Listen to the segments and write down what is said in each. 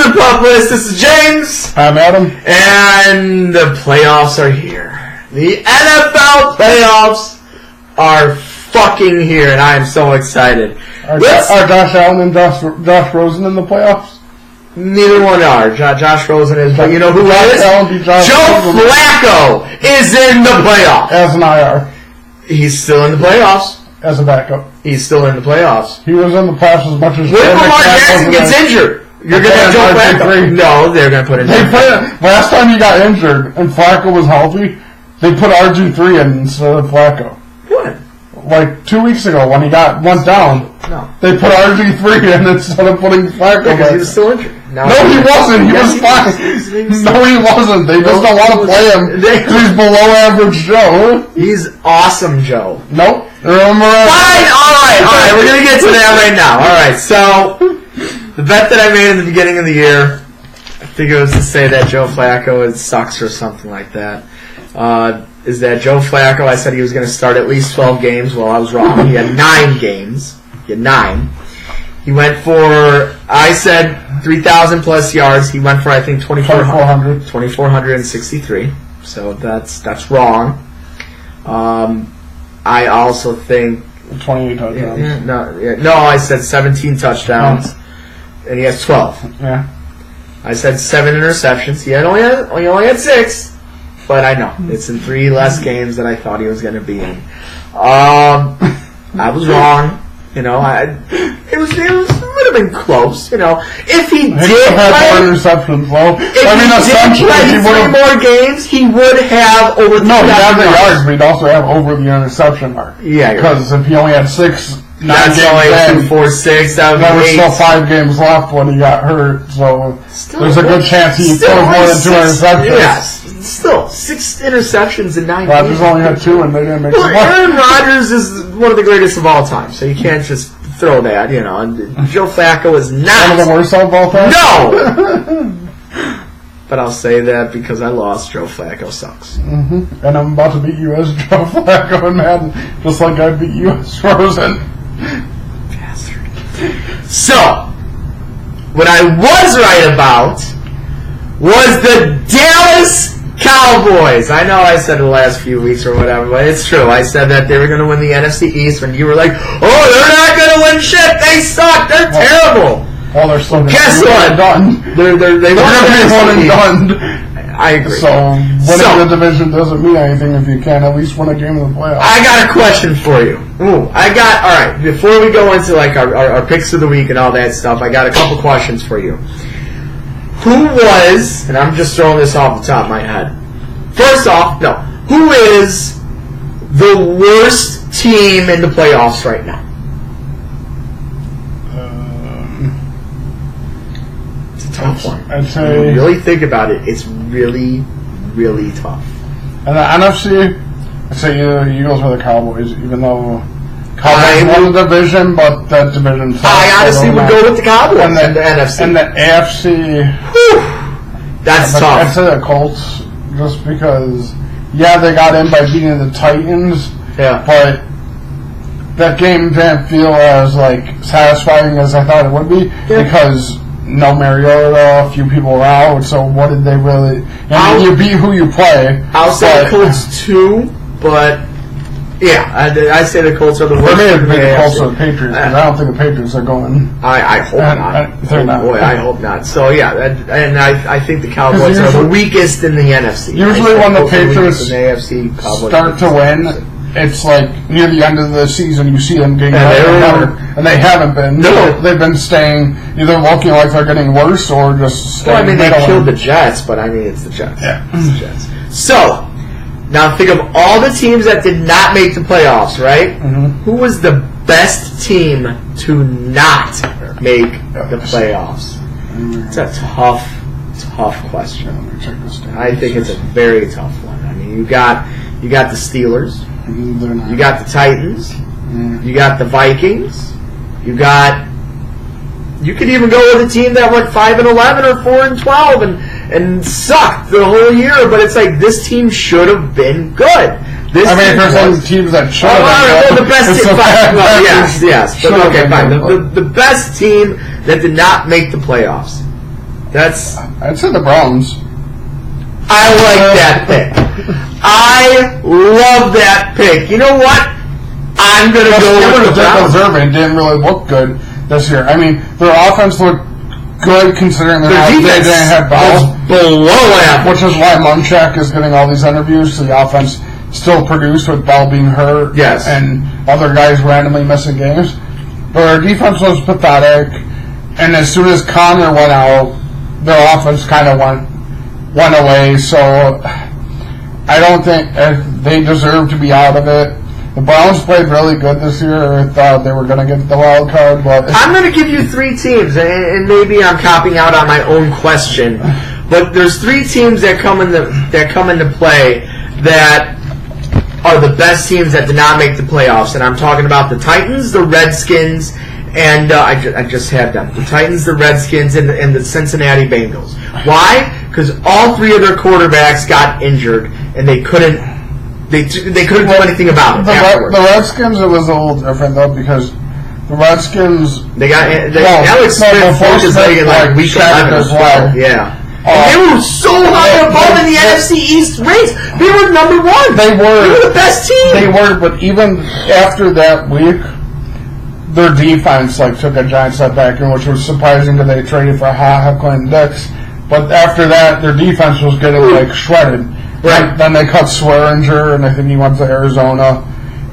the Pup List. This is James. I'm Adam. And the playoffs are here. The NFL playoffs are fucking here, and I am so excited. Are Josh Allen and Josh Rosen in the playoffs? Neither one are. Josh Rosen is, but you know who is? Joe Flacco is in the playoffs. As an IR. He's still in the playoffs. As a backup. He's still in the playoffs. He was in the playoffs as much as... What if Lamar Jackson gets injured? You're going to have Joe Flacco? No, they're going to put in... Last time he got injured and Flacco was healthy, they put RG3 in instead of Flacco. When? Like 2 weeks ago when he went down. No. They put RG3 in instead of putting Flacco in. Because he was still injured. No, he wasn't. He was fine. No, he wasn't. They just don't want to play him because he's below average Joe. He's awesome, Joe. Nope. Fine. All right. We're going to get to that right now. All right. So, the bet that I made in the beginning of the year, I think it was to say that Joe Flacco sucks or something like that. Is that Joe Flacco, I said he was going to start at least 12 games. Well, I was wrong. He had 9 games. He had 9. He went for, I said 3,000 plus yards. He went for, I think, 2,463. So that's wrong. I also think 28 touchdowns. No, I said 17 touchdowns, and he has 12. Yeah. I said 7 interceptions. He only had 6, but I know it's in 3 less games that I thought he was going to be in. I was wrong. You know, it would have been close. You know, if he did play interceptions, well, if he did play 3 more games, he would have over. No, he had the yards, but he'd also have over the interception mark. Yeah, because if he only had 6, 9 games, only 2, 4, 6. That was still 5 games left when he got hurt. So there's a good chance he throws more than 2 interceptions. Yes. Still, 6 interceptions in 9 games. Rodgers only had 2 and they didn't make Well, Aaron Rodgers is one of the greatest of all time, so you can't just throw that, you know. And Joe Flacco is not... One of the worst of all time? No! But I'll say that because I lost, Joe Flacco sucks. Mm-hmm. And I'm about to beat you as Joe Flacco in Madden, just like I beat you as Rosen. Bastard. So, what I was right about was the Dallas Cowboys. I know I said it the last few weeks or whatever, but it's true. I said that they were going to win the NFC East, and you were like, "Oh, they're not going to win shit. They suck. They're terrible." Well, they're still guess what? Done. They're going to be one and done. I agree. So winning the division doesn't mean anything if you can't at least win a game in the playoffs. I got a question for you. All right. Before we go into like our picks of the week and all that stuff, I got a couple questions for you. Who was, and I'm just throwing this off the top of my head. First off, who is the worst team in the playoffs right now? It's a tough one. I'd say... When you really think about it, it's really, really tough. And the NFC, I'd say Eagles or the Cowboys, even though... Cowboys won the division, but that division... I honestly would go with the Cowboys and the NFC. And the AFC... That's tough. I'd say the Colts, just because, they got in by beating the Titans, but that game didn't feel as, satisfying as I thought it would be, because no Mariota, a few people were out, so what did they really... you beat who you play. I'll say the Colts too, but... Yeah, I say the Colts are the worst. For me, it'd be the Colts or the Patriots, because I don't think the Patriots are going. I hope not. They're not. Boy, I hope not. So, and I think the Cowboys are the weakest in the NFC. Usually when the Patriots start to win, it's like near the end of the season, you see them getting better, and they haven't been. No. They've been staying, either looking like they're getting worse or just staying. Well, they killed the Jets, but it's the Jets. Yeah. It's the Jets. So... Now think of all the teams that did not make the playoffs, right? Mm-hmm. Who was the best team to not make the playoffs? It's a tough question. Let me check this down. I think it's a very tough one. I mean, you got the Steelers, you got the Titans, you got the Vikings, you could even go with a team that went 5-11 or 4-12 and sucked the whole year, but it's like this team should have been good. There's some teams that should have been good. The best team. Well, yes. But, okay, fine. The best team that did not make the playoffs. I'd say the Browns. I like that pick. I love that pick. You know what? I'm going to go with the Browns. Irvin didn't really look good this year. I mean, their offense looked good considering their defense they didn't have balls. Below average. Which is why Munchak is getting all these interviews. So the offense still produced with Bell being hurt. Yes. And other guys randomly missing games. But their defense was pathetic. And as soon as Connor went out, their offense kind of went away. So I don't think they deserve to be out of it. The Browns played really good this year. I thought they were going to get the wild card, but I'm going to give you 3 teams, and maybe I'm copping out on my own question. But there's 3 teams that come into play that are the best teams that did not make the playoffs, and I'm talking about the Titans, the Redskins, and I just had them. The Titans, the Redskins, and the Cincinnati Bengals. Why? Because all 3 of their quarterbacks got injured, and they couldn't. They couldn't do anything about it. The Redskins, it was a little different though because the Redskins Alex Smith broke his leg in like week 11 as well. Yeah. They were so high above in the NFC East race. They were number 1. They were the best team. They were, but even after that week, their defense took a giant step back, which was surprising because they traded for Clinton Dix. But after that, their defense was getting shredded. Right. Then they cut Swearinger, and I think he went to Arizona.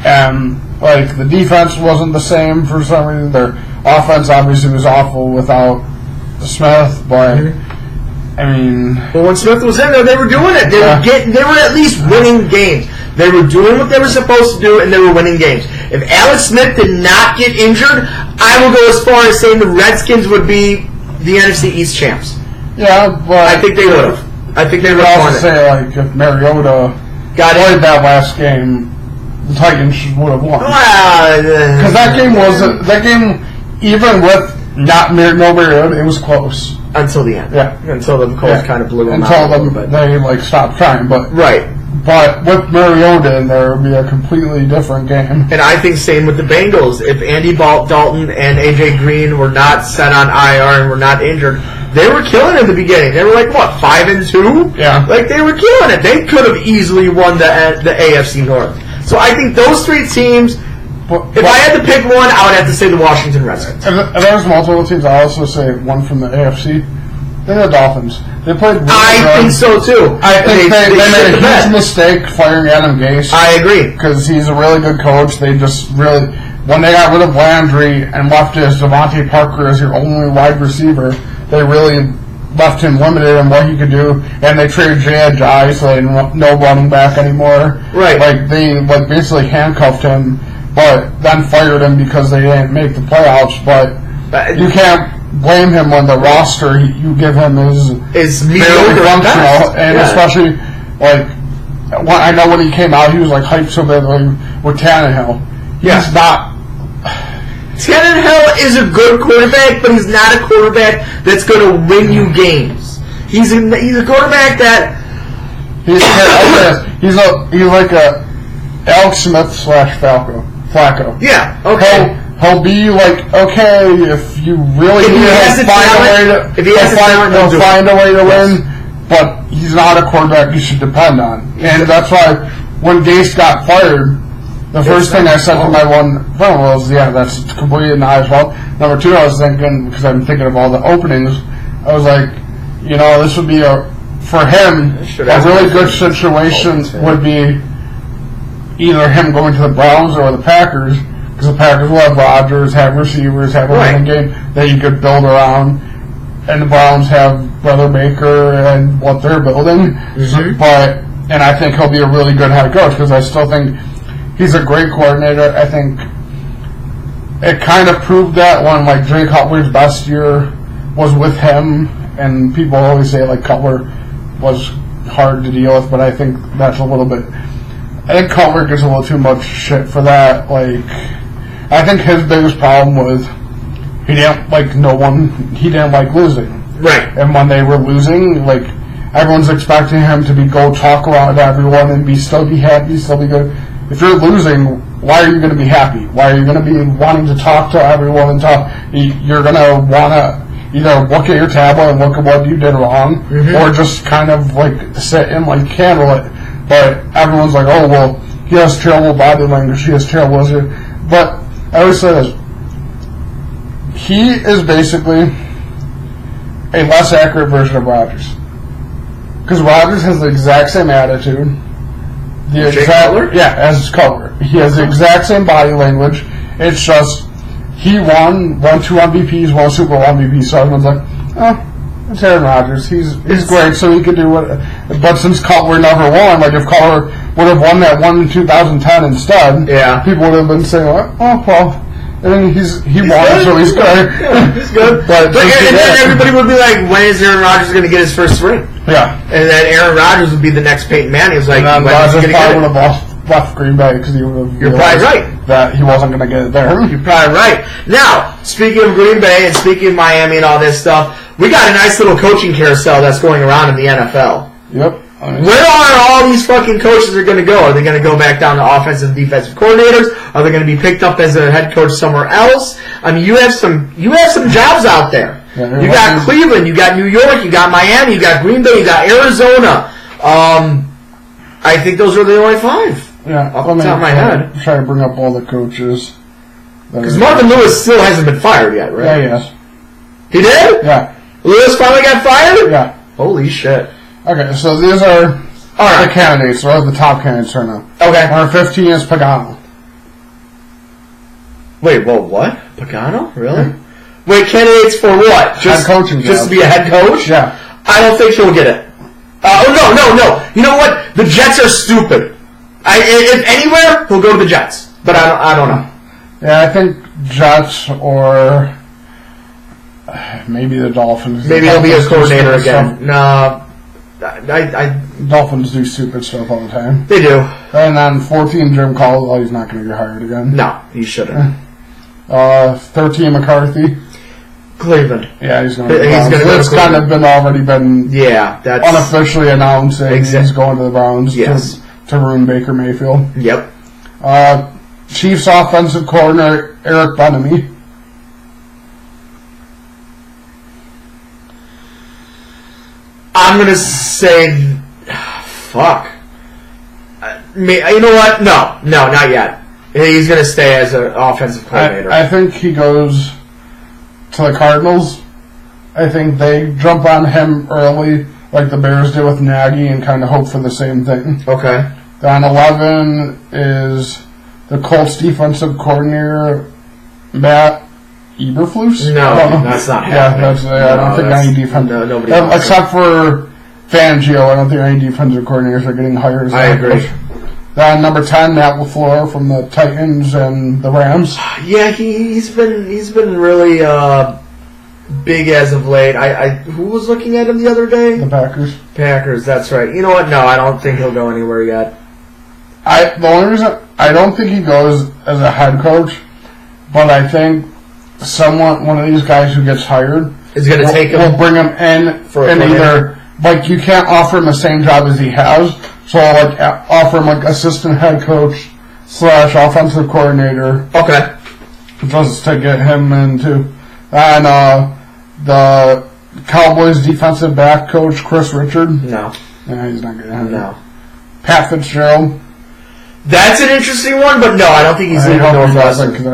And the defense wasn't the same for some reason. Their offense obviously was awful without Smith, but I mean. But when Smith was in there, they were doing it. They were at least winning games. They were doing what they were supposed to do, and they were winning games. If Alex Smith did not get injured, I will go as far as saying the Redskins would be the NFC East champs. Yeah, but I think they would have. I think they would also say if Mariota played that last game, the Titans would have won. Because that game even with no Mariota, it was close until the end. Yeah, until the Colts kind of blew them out. Until they stopped trying, but right. But with Mariota in there, it would be a completely different game. And I think same with the Bengals. If Andy Dalton and AJ Green were not set on IR and were not injured, they were killing in the beginning. They were 5-2? Yeah. They were killing it. They could have easily won the AFC North. So I think those 3 teams, if I had to pick one, I would have to say the Washington Redskins. And there's multiple teams. I also say one from the AFC. They're the Dolphins. They played really I think so, too. I think they made a huge mistake firing Adam Gase. I agree. Because he's a really good coach. They just really... When they got rid of Landry and left Devontae Parker as your only wide receiver, they really left him limited in what he could do. And they traded Jay Ajayi, so they didn't no running back anymore. Right. They basically handcuffed him, but then fired him because they didn't make the playoffs. But you can't blame him when the roster you give him is very functional, and especially I know when he came out, he was hyped so bad with Tannehill. He's not. Tannehill is a good quarterback, but he's not a quarterback that's going to win you games. He's a quarterback that he's like a Alex Smith / Flacco. Yeah. Okay. He'll be okay if you really need to find a way to win, but he's not a quarterback you should depend on. And that's why when Gase got fired, the first thing I said to my one friend was, that's completely not his fault. Number 2, I was thinking, because I'm thinking of all the openings, I was this would be for him, a really good situation would be either him going to the Browns or the Packers, because the Packers will have Rodgers, have receivers, have a running game that you could build around, and the Browns have Brother Baker and what they're building. Mm-hmm. And I think he'll be a really good head coach, because I still think he's a great coordinator. I think it kind of proved that when Jay Cutler's best year was with him, and people always say Cutler was hard to deal with, but I think that's a little bit. I think Cutler gets a little too much shit for that. I think his biggest problem was he didn't like losing. Right. And when they were losing, everyone's expecting him to go talk around everyone and still be happy, still be good. If you're losing, why are you going to be happy? Why are you going to be wanting to talk to everyone and talk? You're going to want to either look at your tablet and look at what you did wrong, or just kind of like sit and like handle it. But everyone's like, oh well, he has terrible body language, he has terrible. But I always say this: he is basically a less accurate version of Rodgers, because Rodgers has the exact same attitude. As Cutler. He has the exact same body language. It's just he won 2 MVPs, 1 Super Bowl MVP. So everyone's like, oh, it's Aaron Rodgers. He's great, so he can do what. But since Cutler never won, like if Cutler would have won that one in 2010 instead, people would have been saying, oh well. And he won, so he's good. Yeah, he's good. But then everybody would be like, when is Aaron Rodgers going to get his first ring? Yeah. And then Aaron Rodgers would be the next Peyton Manning. He was like, and then Rodgers probably would have left Green Bay because he would have. You're probably right. That he wasn't going to get it there. You're probably right. Now, speaking of Green Bay and speaking of Miami and all this stuff, we got a nice little coaching carousel that's going around in the NFL. Yep. Where are all these fucking coaches are going to go? Are they going to go back down to offensive and defensive coordinators? Are they going to be picked up as a head coach somewhere else? I mean, you have some jobs out there. Yeah, you got Cleveland, you got New York, you got Miami, you got Green Bay, you got Arizona. I think those are the only 5. Yeah, off the top of my head. Try to bring up all the coaches. Because Marvin Lewis still hasn't been fired yet, right? Yeah, he has. He did? Yeah. Lewis finally got fired? Yeah. Holy shit. Okay, so these are the candidates, or the top candidates right now. Okay. Number 15 is Pagano. Wait, what? Pagano? Really? Yeah. Wait, candidates for what? Head coaching job. Just to be a head coach? Yeah. I don't think he'll get it. No. You know what? The Jets are stupid. If anywhere, he'll go to the Jets. But I don't know. Yeah, I think Jets or maybe the Dolphins. Maybe he'll be a coordinator again. No. Dolphins do stupid stuff all the time. They do. And then 14, Jim Caldwell, he's not going to get hired again. No, he shouldn't. 13, McCarthy. Cleveland. Yeah, he's going to the Browns. It's kind of already been that's unofficially announced that he's going to the Browns to ruin Baker Mayfield. Yep. Chiefs offensive coordinator Eric Bieniemy. I'm going to say, fuck. You know what? No, not yet. He's going to stay as an offensive coordinator. I think he goes to the Cardinals. I think they jump on him early, like the Bears did with Nagy, and kind of hope for the same thing. Okay. Then 11 is the Colts defensive coordinator, Matt Eberflus? No, that's not happening. I don't think any defense. Nobody except for Fangio, I don't think any defensive coordinators are getting hired. I agree. Then number 10, Matt LaFleur from the Titans and the Rams. Yeah, he's been really big as of late. Who was looking at him the other day? The Packers. Packers, that's right. You know what? No, I don't think he'll go anywhere yet. The only reason I don't think he goes as a head coach, but I think one of these guys who gets hired is going to take him. We'll bring him in for either you can't offer him the same job as he has, so offer him assistant head coach / offensive coordinator. Okay. Just to get him into, and the Cowboys defensive back coach Chris Richard. No. Yeah, he's not getting it. No. Pat Fitzgerald. That's an interesting one, but no, I don't think he's leaving Northwestern. Because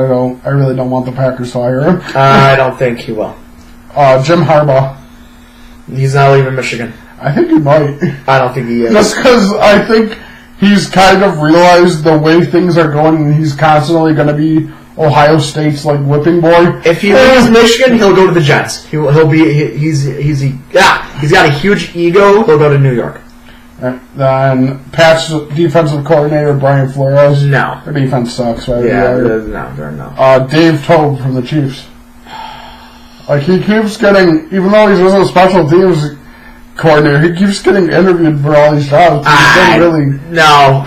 I really don't want the Packers to hire him. I don't think he will. Jim Harbaugh. He's not leaving Michigan. I think he might. I don't think he is. Just because I think he's kind of realized the way things are going, and he's constantly going to be Ohio State's whipping boy. If he leaves Michigan, he'll go to the Jets. He's got a huge ego. He'll go to New York. Then Pat's defensive coordinator Brian Flores. No, their defense sucks. Right? No. Dave Tobe from the Chiefs. He keeps getting, even though he's a special teams coordinator, he keeps getting interviewed for all these jobs. No,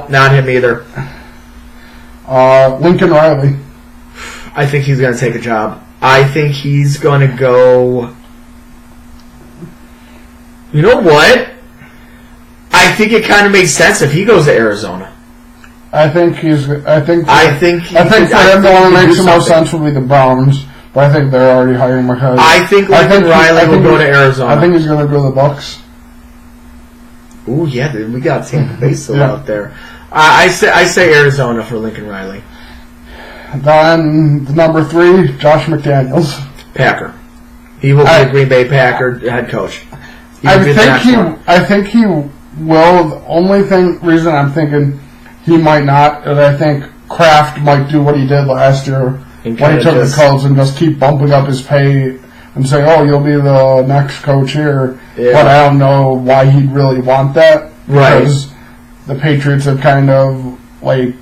not him either. Lincoln Riley. I think he's going to take a job. I think he's going to go. You know what? I think it kind of makes sense if he goes to Arizona. I think for him, the one that makes the most sense would be the Browns, but I think they're already hiring McCarthy. I think Lincoln Riley will go to Arizona. I think he's going to go to the Bucks. Ooh, yeah, dude, we got Tampa Bay still out there. I say Arizona for Lincoln Riley. Then number 3, Josh McDaniels. Packer. He will be a Green Bay Packer head coach. I think he will. The only reason I'm thinking he might not is I think Kraft might do what he did last year when he took the Colts and just keep bumping up his pay and say, "Oh, you'll be the next coach here." Yeah. But I don't know why he'd really want that because the Patriots have kind of like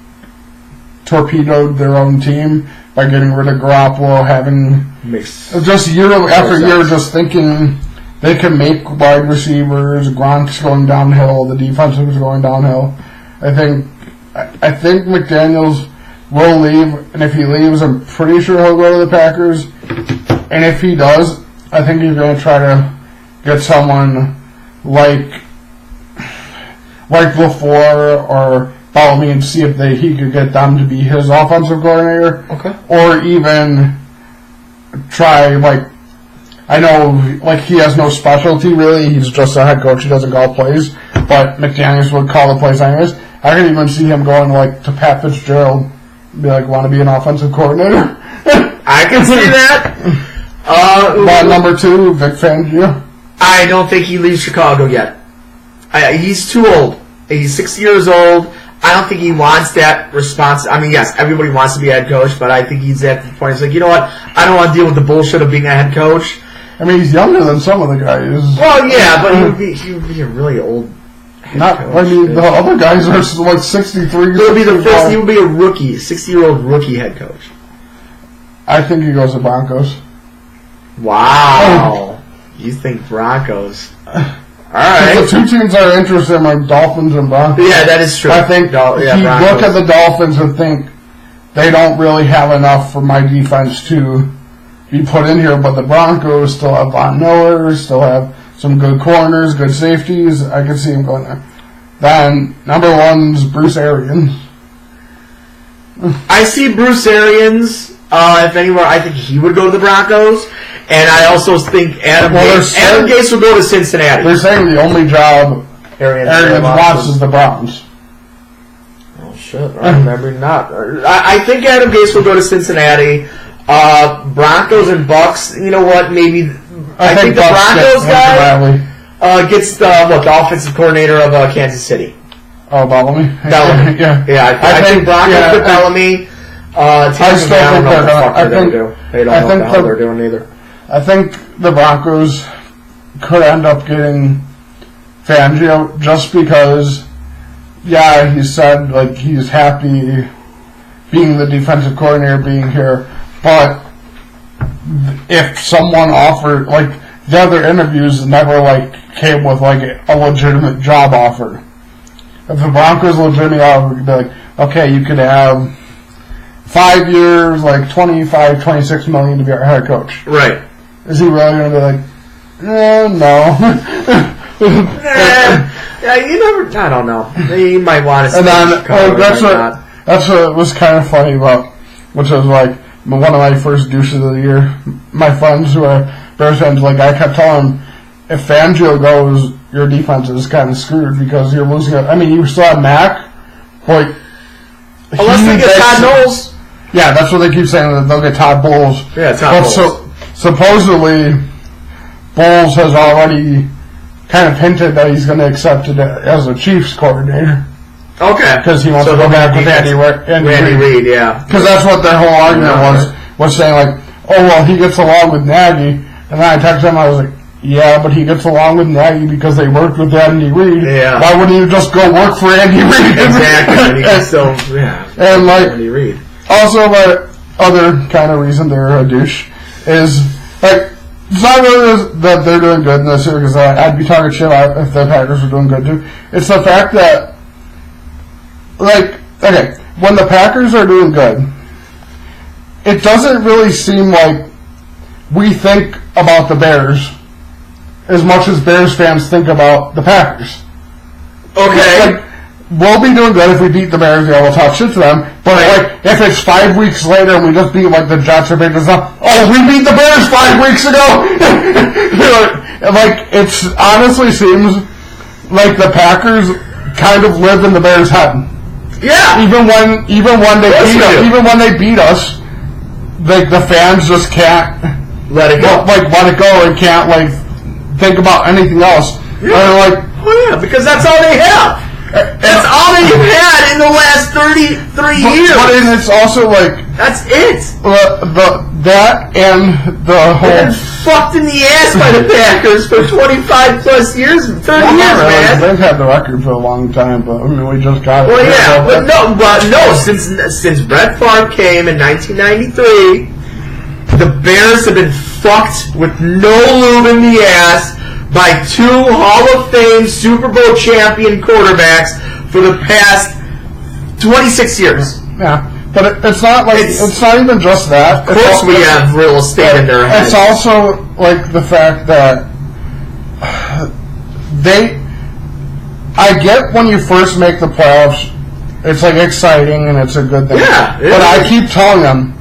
torpedoed their own team by getting rid of Garoppolo, having just year after year just thinking they can make wide receivers. Gronk's going downhill. The defense is going downhill. I think McDaniels will leave, and if he leaves, I'm pretty sure he'll go to the Packers. And if he does, I think he's going to try to get someone like LaFleur or Bellamy and see if he could get them to be his offensive coordinator. Okay. Or even try, I know, he has no specialty, really. He's just a head coach. He doesn't call plays. But McDaniels would call the plays anyways. I can even see him going, to Pat Fitzgerald. Be want to be an offensive coordinator? I can see that. Number 2, Vic Fangio. I don't think he leaves Chicago yet. He's too old. He's 60 years old. I don't think he wants that response. I mean, yes, everybody wants to be a head coach, but I think he's at the point. He's like, you know what? I don't want to deal with the bullshit of being a head coach. I mean, he's younger than some of the guys. Well, yeah, but he would be a really old head coach. I mean, the other guys are 63. He'll be the first. He will be a rookie, 60-year-old rookie head coach. I think he goes to Broncos. Wow. You think Broncos? All right. The two teams that are interested are Dolphins and Broncos. Yeah, that is true. I think if you look at the Dolphins and think they don't really have enough for my defense to be put in here, but the Broncos still have Von Miller, still have some good corners, good safeties. I can see him going there. Then number 1's Bruce Arians. I see Bruce Arians. If anywhere, I think he would go to the Broncos. And I also think Adam Gase will go to Cincinnati. They're saying the only job Arians wants is the Browns. Oh, shit. I remember not. I think Adam Gase will go to Cincinnati. Broncos and Bucks, you know what, maybe... I think the Broncos guy gets the offensive coordinator of Kansas City. Oh, Bellamy? Yeah, I think Broncos get Bellamy. I don't know what the fuck they're going to do. They don't know what the hell they're doing either. I think the Broncos could end up getting Fangio just because, he said he's happy being the defensive coordinator, being here. But if someone offered, the other interviews never came with a legitimate job offer. If the Broncos legitimately offered, be okay, you could have 5 years, 25, 26 million to be our head coach. Right. Is he really going to be no. You never. I don't know. You might want to. And then that's what was kind of funny about, which was one of my first douches of the year. My friends who are Bears fans, I kept telling them, if Fangio goes, your defense is kind of screwed because you're losing it. I mean, you still have Mac, but unless they get Todd Bowles. Yeah, that's what they keep saying, that they'll get Todd Bowles. Yeah, Todd Bowles. So supposedly, Bowles has already kind of hinted that he's going to accept it as a Chiefs coordinator. Okay. Because he wants to go back with Andy Reid, yeah. Because that's what their whole argument was saying, he gets along with Nagy. And then I texted him, I was like, yeah, but he gets along with Nagy because they worked with Andy Reid. Yeah. Why wouldn't you just go work for Andy Reid? Exactly. And Andy Reid. Also, my other kind of reason they're a douche is, it's not really that they're doing good in this year, because I'd be talking shit if the Packers were doing good too. It's the fact that, when the Packers are doing good, it doesn't really seem like we think about the Bears as much as Bears fans think about the Packers. Okay. we'll be doing good if we beat the Bears. We'll talk shit to them. But like, if it's 5 weeks later and we just beat like the Jets or Patriots, we beat the Bears 5 weeks ago. Like, it's honestly seems like the Packers kind of live in the Bears' head. Yeah. Even when they beat us, like the fans just can't let it go. Let it go and can't think about anything else. Yeah. Because that's all they have. That's all they've had in the last 33 years. But it's also that's it. That and the whole... They've been fucked in the ass by the Packers for 25 plus years, 30 years, man. They've had the record for a long time, but I mean, we just got it. Well, yeah, but no, since Brett Favre came in 1993, the Bears have been fucked with no lube in the ass by 2 Hall of Fame Super Bowl champion quarterbacks for the past 26 years. Yeah, but it's not it's not even just that. Of course we have real estate in their heads. It's also the fact that I get when you first make the playoffs, it's exciting and it's a good thing. Yeah, but I keep telling them,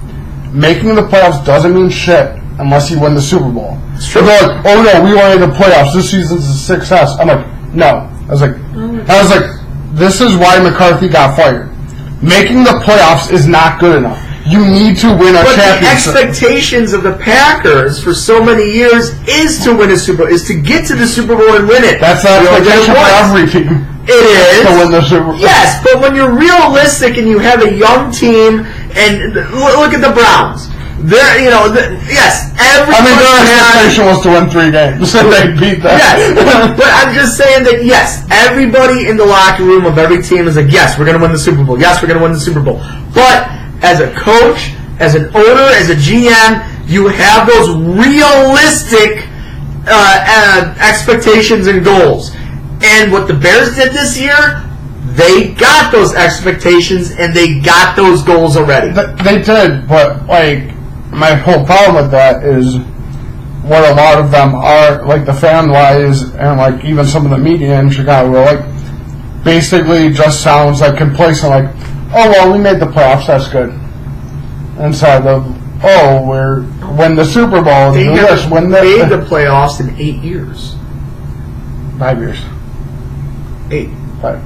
making the playoffs doesn't mean shit unless you win the Super Bowl. It's true. They're like, oh no, we won in the playoffs. This season's a success. I'm like, no. I was like, this is why McCarthy got fired. Making the playoffs is not good enough. You need to win a championship. The expectations of the Packers for so many years is to win a Super Bowl, is to get to the Super Bowl and win it. That's the expectation for every team. It is. To win the Super Bowl. Yes, but when you're realistic and you have a young team, and look at the Browns. They're, yes, everybody. Their expectation was to win 3 games, so they beat that. Yes, but I'm just saying that, yes, everybody in the locker room of every team is like, yes, we're going to win the Super Bowl. Yes, we're going to win the Super Bowl. But as a coach, as an owner, as a GM, you have those realistic expectations and goals. And what the Bears did this year, they got those expectations and they got those goals already. They did, but my whole problem with that is what a lot of them are, the fan-wise and even some of the media in Chicago, basically just sounds complacent, oh well, we made the playoffs, that's good. Instead of, we're win the Super Bowl, they made the playoffs in 8 years. 5 years. 8. 5.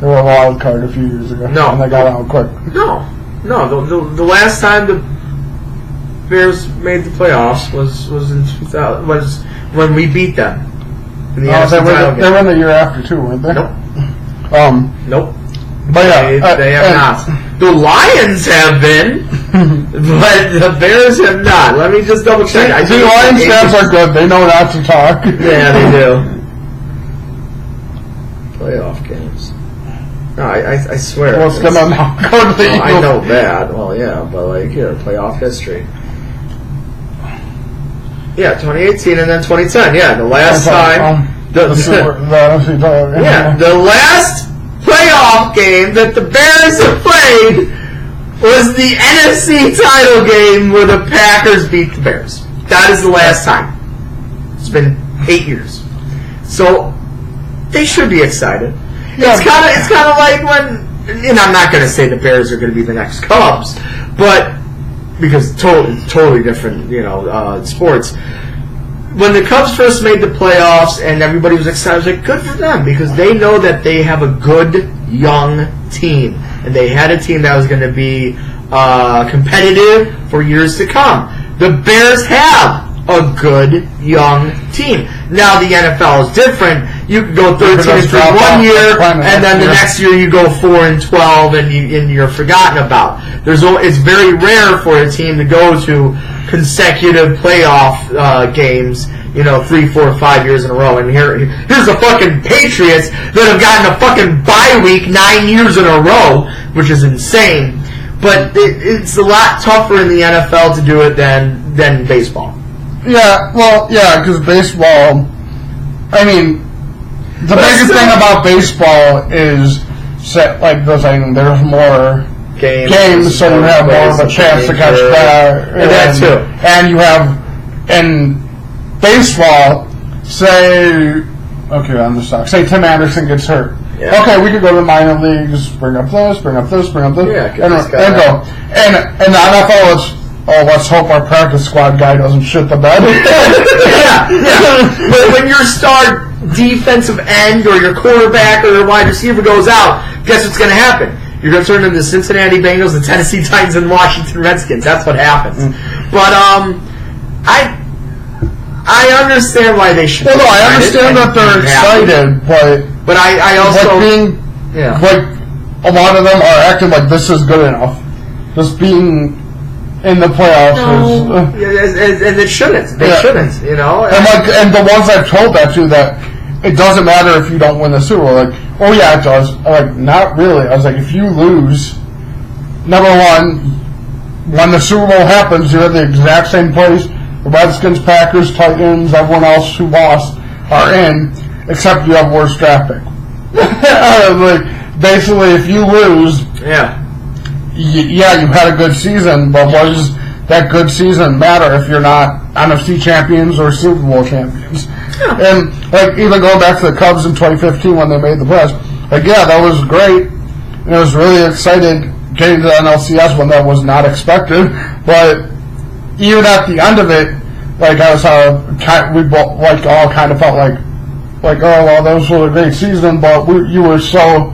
They were a wild card a few years ago. No. And they got out quick. No. The last time the Bears made the playoffs was in 2000. Was when we beat them in the NFC title game. They were in the year after too, weren't they? Nope. Nope. But they have not. The Lions have been, but the Bears have not. Let me just double check. The Lions fans are good. They know not to talk. Yeah, they do. Playoff games. No, I swear. Well, it's gonna go to the Eagles. I know that. Well, yeah, but here, playoff history. Yeah, 2018 and then 2010. Yeah, the last time. The last playoff game that the Bears have played was the NFC title game where the Packers beat the Bears. That is the last time. It's been 8 years. So they should be excited. Yeah. It's kind of like when, and I'm not going to say the Bears are going to be the next Cubs, but because totally different, sports. When the Cubs first made the playoffs and everybody was excited, I was like, good for them, because they know that they have a good young team, and they had a team that was going to be competitive for years to come. The Bears have a good young team. Now the NFL is different. You can go 13-3 1 year, and then the next year you go 4-12, and you're forgotten about. It's very rare for a team to go to consecutive playoff games, 3, 4, 5 years in a row. And here's the fucking Patriots that have gotten a fucking bye week 9 years in a row, which is insane. But it's a lot tougher in the NFL to do it than baseball. Yeah, well, yeah, because baseball, the biggest thing about baseball is, there's more games, so you have more of a chance to catch that. And that too. And you have, in baseball, say Tim Anderson gets hurt. Okay, we could go to the minor leagues, bring up this, bring up this, bring up this, Yeah, and go. And the NFL let's hope our practice squad guy doesn't shit the bed. yeah. But when your star defensive end or your quarterback or your wide receiver goes out, guess what's going to happen? You're going to turn into the Cincinnati Bengals, the Tennessee Titans, and Washington Redskins. That's what happens. But I understand why they should. Well, no, I understand that they're excited, but I also like a lot of them are acting like this is good enough. Just being in the playoffs is, and it shouldn't. They shouldn't, you know. And the ones I've told that to, that it doesn't matter if you don't win the Super Bowl. Like, oh yeah, it does. I'm like, not really. I was like, if you lose, number one, when the Super Bowl happens, you're at the exact same place. The Redskins, Packers, Titans, everyone else who lost are in, except you have worse draft pick. Like, basically, if you lose, you had a good season, but what does that good season matter if you're not NFC champions or Super Bowl champions? Yeah. And like even going back to the Cubs in 2015 when they made the playoffs, like that was great. And I was really excited getting to the NLCS when that was not expected. But even at the end of it, like I was we both, like all kind of felt like oh well, that was a great season, but you were so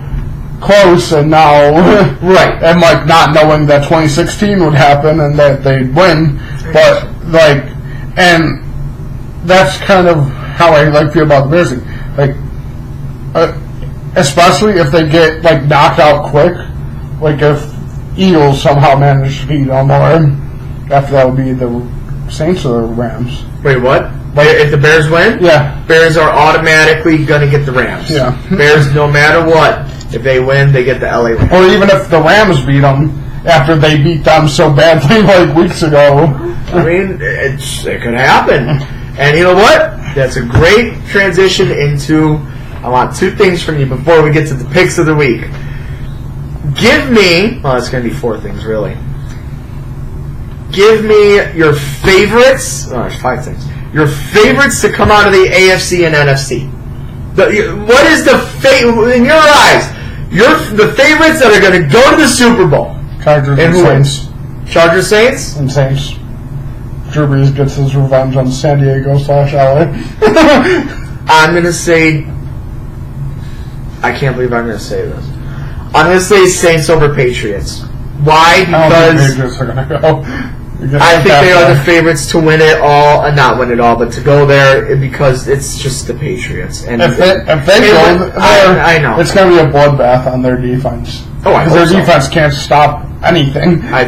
close, and now right, and like not knowing that 2016 would happen and that they'd win, but like, and that's kind of how I feel about the Bears. Like, especially if they get like knocked out quick, like if Eagles somehow manage to beat them, or after that would be the Saints or the Rams. Wait, what? If the Bears win? Yeah. Bears are automatically going to get the Rams. Yeah. Bears, no matter what, if they win, they get the LA Rams. Or even if the Rams beat them after they beat them so badly like weeks ago. I mean, it could happen. And you know what? That's a great transition into, I want two things from you before we get to the picks of the week. Give me, well, it's going to be four things, really. Give me your favorites, there's five things. Your favorites to come out of the AFC and NFC. What is the in your eyes? The favorites that are going to go to the Super Bowl. Chargers and Saints. Chargers, Saints, and Saints. Drew Brees gets his revenge on San Diego / LA. I'm going to say. I can't believe I'm going to say this. I'm going to say Saints over Patriots. Why? Because I don't think Patriots are going to go. I think they are the favorites to win it all, not win it all, but to go there because it's just the Patriots. And if they go there, I know it's going to be a bloodbath on their defense. Oh, I hope their defense can't stop anything. I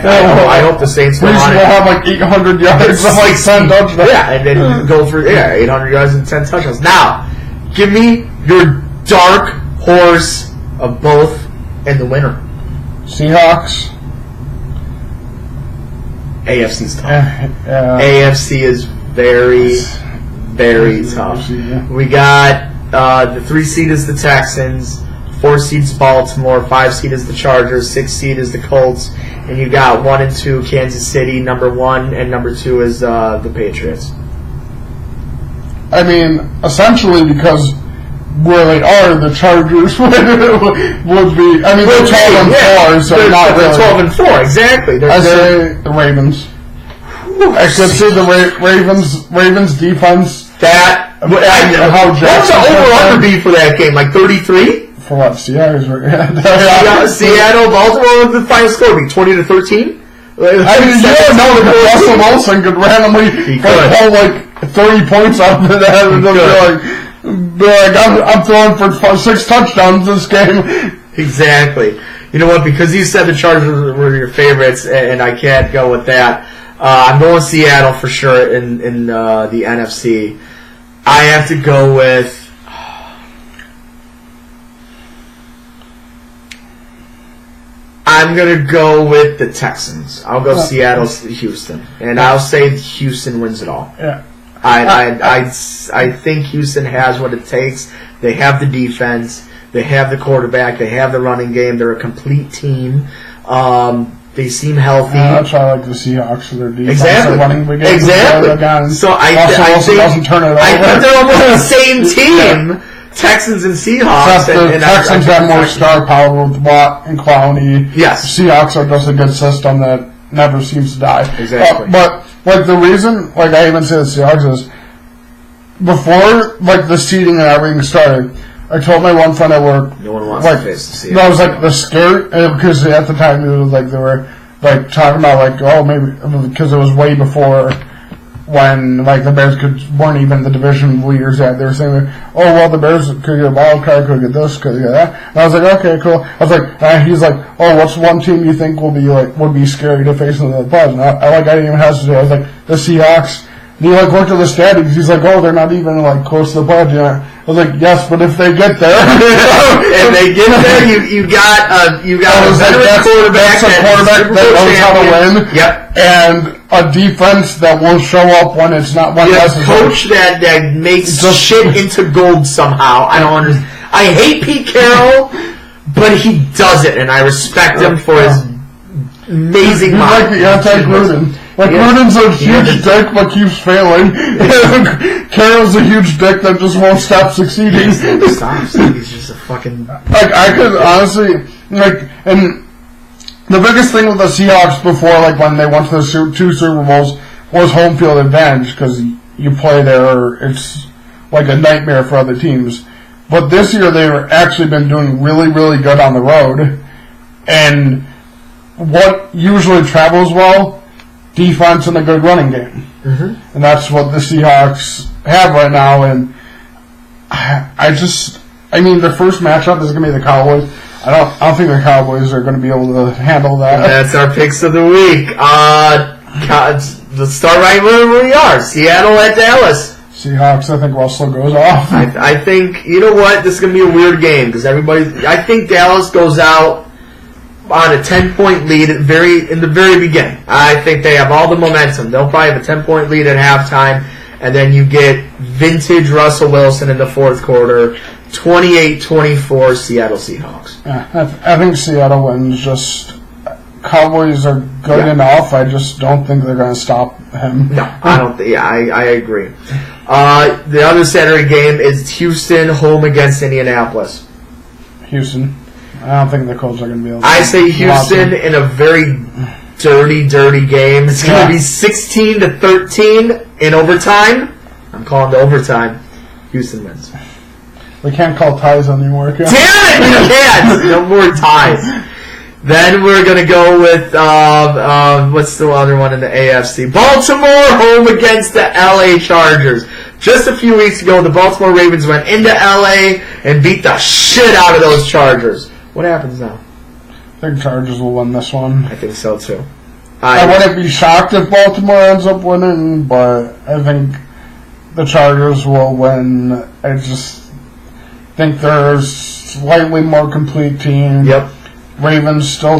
hope the Saints will have like 800 yards and like 10 touchdowns. Yeah, and then go through 800 yards and 10 touchdowns. Now, give me your dark horse of both and the winner. Seahawks. AFC's tough. AFC is very, very tough. We got the 3 seed is the Texans, 4 seed's Baltimore, 5 seed is the Chargers, 6 seed is the Colts, and you got 1 and 2 Kansas City, number 1 and number 2 is the Patriots. I mean, essentially because where they are, the Chargers would be. I mean, they're 12 and 4, so they're not really. 12 and 4, exactly. I say the Ravens. I could see the Ravens defense. What's the over-under be for that game? Like 33? For what? Seattle, Baltimore, the final score be 20-13. I mean, you don't know that Russell Wilson could randomly pull like 30 points out of that and be like, I'm throwing for 6 touchdowns this game. Exactly. You know what? Because you said the Chargers were your favorites, and I can't go with that. I'm going Seattle for sure in the NFC. I have to go with. I'm going to go with the Texans. I'll go Seattle, Houston, and I'll say Houston wins it all. Yeah. I think Houston has what it takes. They have the defense. They have the quarterback. They have the running game. They're a complete team. They seem healthy. That's why I like the Seahawks. Their defense. Exactly. So I think doesn't turn it over. I think they're almost the same team. Texans and Seahawks. The Texans have more star power with Watt and Clowney. Yes. Seahawks are just a good system that never seems to die. Exactly. But like the reason, like I even say the Seahawks is before like the seeding and everything started. I told my one friend at work, no one wants to face the Seahawks. That was like the scare because at the time it was like they were like talking about like maybe because it was way before when like the Bears weren't even the division leaders yet. They were saying the Bears could get a wild card, could get this, could get that. And I was like, okay, cool. I was like, he's like, what's one team you think would be scary to face in the playoffs? And I didn't even hesitate. I was like, the Seahawks. And he looked at the standings. He's like, they're not even like close to the playoffs yet. I was like, yes, but if they get there, if they get there, you got a veteran quarterback that knows how to win. Yep. And a defense that will show up when it's not when necessary. A coach that makes shit into gold somehow. I don't understand. I hate Pete Carroll, but he does it, and I respect him for his amazing mind. Like the anti-Gruden. Like Gruden's a huge dick but keeps failing. Carroll's a huge dick that just won't stop succeeding. He's just a fucking... Like, I could honestly... Like, and the biggest thing with the Seahawks before, like, when they went to the 2 Super Bowls was home field advantage, because you play there, it's like a nightmare for other teams. But this year they've actually been doing really, really good on the road. And what usually travels well... defense and a good running game. Mm-hmm. And that's what the Seahawks have right now. And I mean, their first matchup is going to be the Cowboys. I don't think the Cowboys are going to be able to handle that. And that's our picks of the week. Let's start right where we are. Seattle at Dallas. Seahawks, I think Russell goes off. I think, you know what, this is going to be a weird game because I think Dallas goes out on a 10-point lead in the very beginning. I think they have all the momentum. They'll probably have a 10-point lead at halftime, and then you get vintage Russell Wilson in the fourth quarter, 28-24 Seattle Seahawks. Yeah, I think Seattle wins. Just Cowboys are good enough. I just don't think they're going to stop him. No, I don't. I agree. The other Saturday game is Houston home against Indianapolis. Houston. I don't think the Colts are going to be able to. I say Houston in a very dirty game. It's going to be 16-13 in overtime. I'm calling the overtime. Houston wins. We can't call ties anymore. Damn it! We can't! No more ties. Then we're going to go with, what's the other one in the AFC? Baltimore home against the LA Chargers. Just a few weeks ago, the Baltimore Ravens went into LA and beat the shit out of those Chargers. What happens now? I think Chargers will win this one. I think so too. I wouldn't be shocked if Baltimore ends up winning, but I think the Chargers will win. I just think they're a slightly more complete team. Yep. Ravens still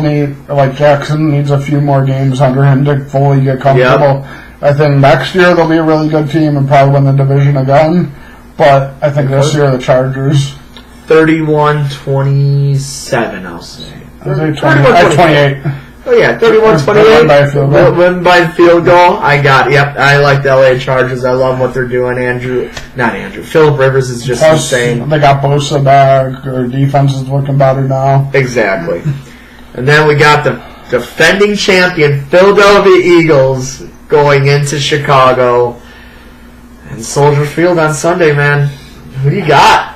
Jackson needs a few more games under him to fully get comfortable. Yep. I think next year they'll be a really good team and probably win the division again, but I think this year the Chargers... 31-27, I'll say. 28. Oh, yeah, 31-28. Win by field goal. I got it. Yep, I like the LA Chargers. I love what they're doing. Phillip Rivers is just insane. They got Bosa back. Their defense is looking better now. Exactly. And then we got the defending champion Philadelphia Eagles going into Chicago. And Soldier Field on Sunday, man. Who do you got?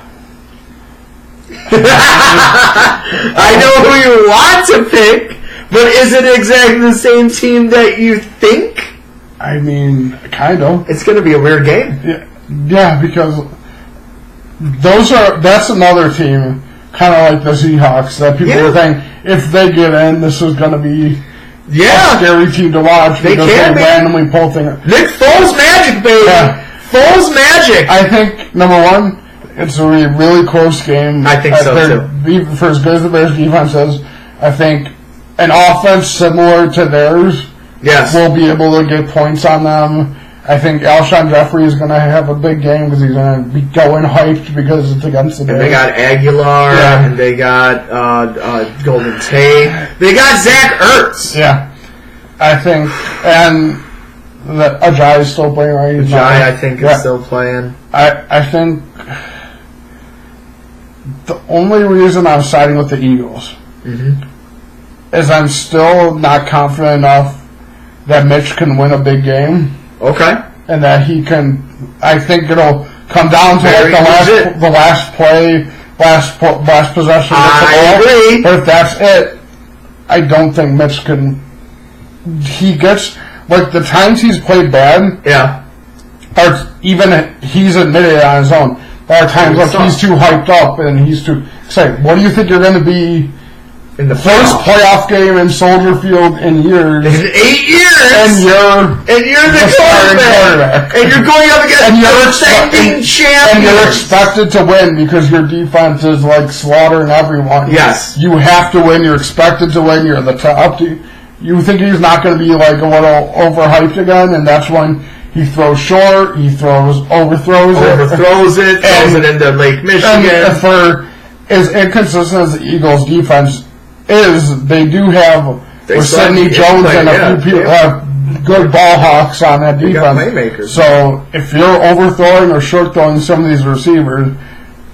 I know who you want to pick, but is it exactly the same team that you think? I mean, kind of. It's going to be a weird game. Yeah, because that's another team, kind of like the Seahawks, that people were thinking, if they get in, this is going to be a scary team to watch because they randomly pull things. Nick Foles magic, baby. Yeah. Foles magic. I think, number one, it's a really close game. I think so, too. For as good as the Bears' defense is, I think an offense similar to theirs will be able to get points on them. I think Alshon Jeffrey is going to have a big game because he's going to be going hyped because it's against the Bears. And they got Aguilar, and they got Golden Tate. They got Zach Ertz. Yeah. I think, and Ajay is still playing, right? Ajay, I think, is still playing. I think The only reason I'm siding with the Eagles is I'm still not confident enough that Mitch can win a big game. Okay. And that he can. I think it'll come down to the last play, last possession. I agree. But if that's it, I don't think Mitch can. He gets the times he's played bad. Yeah. Or even he's admitted it on his own. There are times he's too hyped up and he's too. Say, what do you think you're going to be? In the first playoff game in Soldier Field in years. In 8 years. And you're the quarterback. And you're going up against the defending champions. And you're expected to win because your defense is slaughtering everyone. Yes. You have to win. You're expected to win. You're the top. You think he's not going to be a little overhyped again, and that's when he throws short, overthrows it, throws it into Lake Michigan. And for as inconsistent as the Eagles' defense is, they do have Sidney Jones and a few people good ball hawks on that defense. Playmakers. So if you're overthrowing or short throwing some of these receivers,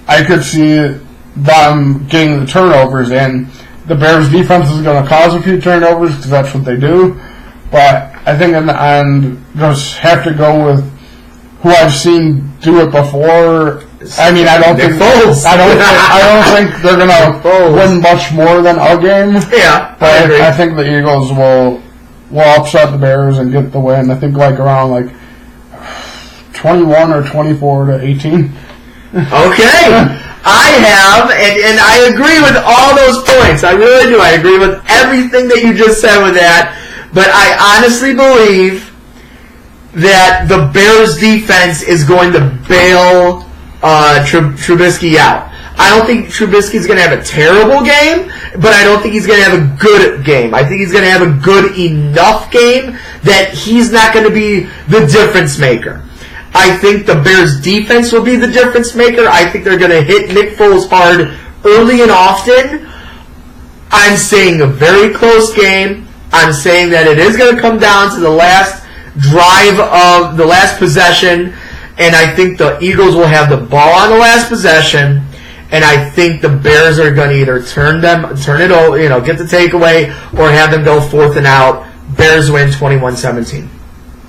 I could see them getting the turnovers, and the Bears' defense is going to cause a few turnovers because that's what they do. But I think in the end, just have to go with who I've seen do it before. I mean, I don't think they're going to win much more than a game. Yeah, but I think the Eagles will upset the Bears and get the win. I think around 21 or 24 to 18. Okay. I have, and I agree with all those points. I really do. I agree with everything that you just said with that. But I honestly believe that the Bears' defense is going to bail Trubisky out. I don't think Trubisky's going to have a terrible game, but I don't think he's going to have a good game. I think he's going to have a good enough game that he's not going to be the difference maker. I think the Bears' defense will be the difference maker. I think they're going to hit Nick Foles hard early and often. I'm saying a very close game. I'm saying that it is going to come down to the last drive of the last possession, and I think the Eagles will have the ball on the last possession, and I think the Bears are going to either turn it over, get the takeaway, or have them go 4th and out. Bears win 21-17.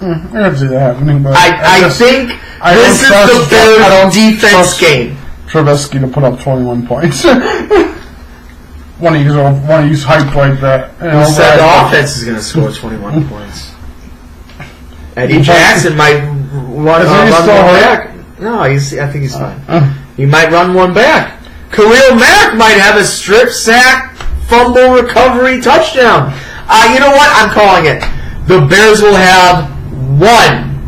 I don't see that happening, but I think this is the Bears' defense game. Trubisky to put up 21 points. When he's hyped like that. Who said the offense is going to score 21 points? Eddie Jackson might run one back. No, I think he's fine. He might run one back. Khalil Mack might have a strip sack, fumble recovery touchdown. You know what? I'm calling it. The Bears will have one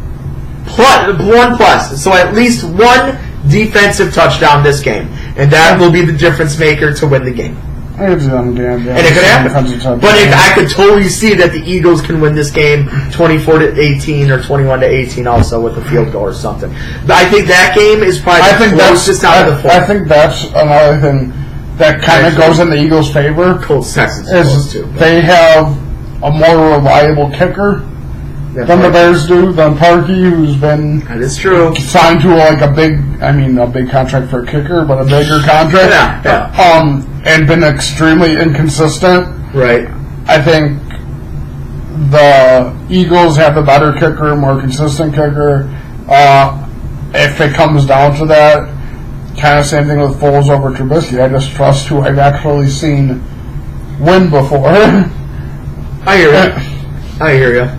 plus. So at least one defensive touchdown this game. And that will be the difference maker to win the game. And it could happen. But I could totally see that the Eagles can win this game 24-18 or 21-18 also with a field goal or something. But I think that game is probably the closest out of the four. I think that's another thing that kind of goes in the Eagles' favor. Colts Texans close too. They have a more reliable kicker than the Bears do, than Parkey, who's been signed to a big contract for a kicker, but a bigger contract. And been extremely inconsistent. Right. I think the Eagles have the better kicker, more consistent kicker. If it comes down to that, kind of same thing with Foles over Trubisky. I just trust who I've actually seen win before. I hear you.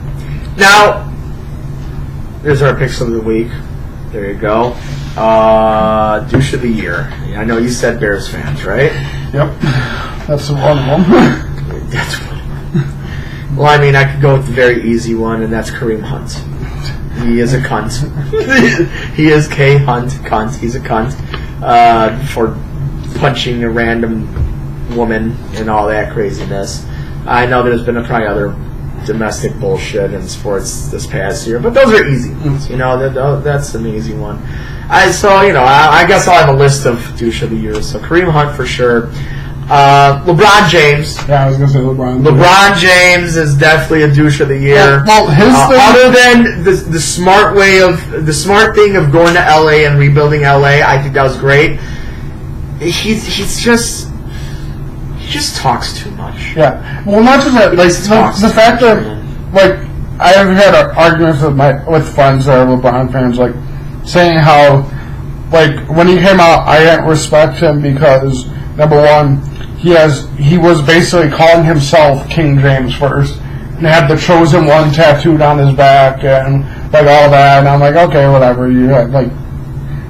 Now, there's our picks of the week. There you go. Douche of the year. I know you said Bears fans, right? Yep. That's one of them. That's one. Well, I mean, I could go with the very easy one, and that's Kareem Hunt. He is a cunt. He is K. Hunt, cunt. He's a cunt. For punching a random woman and all that craziness. I know there's been probably other domestic bullshit in sports this past year, but those are easy ones. That's an easy one. I guess I'll have a list of douche of the year. So Kareem Hunt for sure. LeBron James. Yeah, I was gonna say LeBron. LeBron James is definitely a douche of the year. Well, other than the smart thing of going to LA and rebuilding LA, I think that was great. he just talks too much. Yeah. Well, not just that. Like the fact that, like, I have had arguments with friends that are LeBron fans, like saying how, like, when he came out, I didn't respect him because number one, he was basically calling himself King James first, and had the Chosen One tattooed on his back and like all that, and I'm like, okay, whatever, you like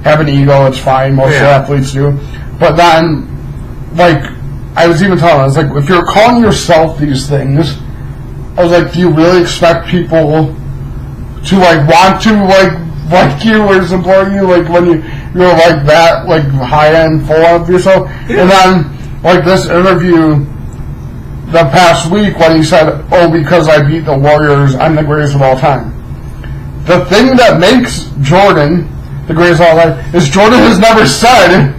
have an ego, it's fine, most athletes do. But then, like, I was even telling him, I was like, if you're calling yourself these things, I was like, do you really expect people to like want to like you or support you, like when you're like that, like high end full of yourself? And then like this interview the past week when he said, oh, because I beat the Warriors, I'm the greatest of all time. The thing that makes Jordan the greatest of all time is Jordan has never said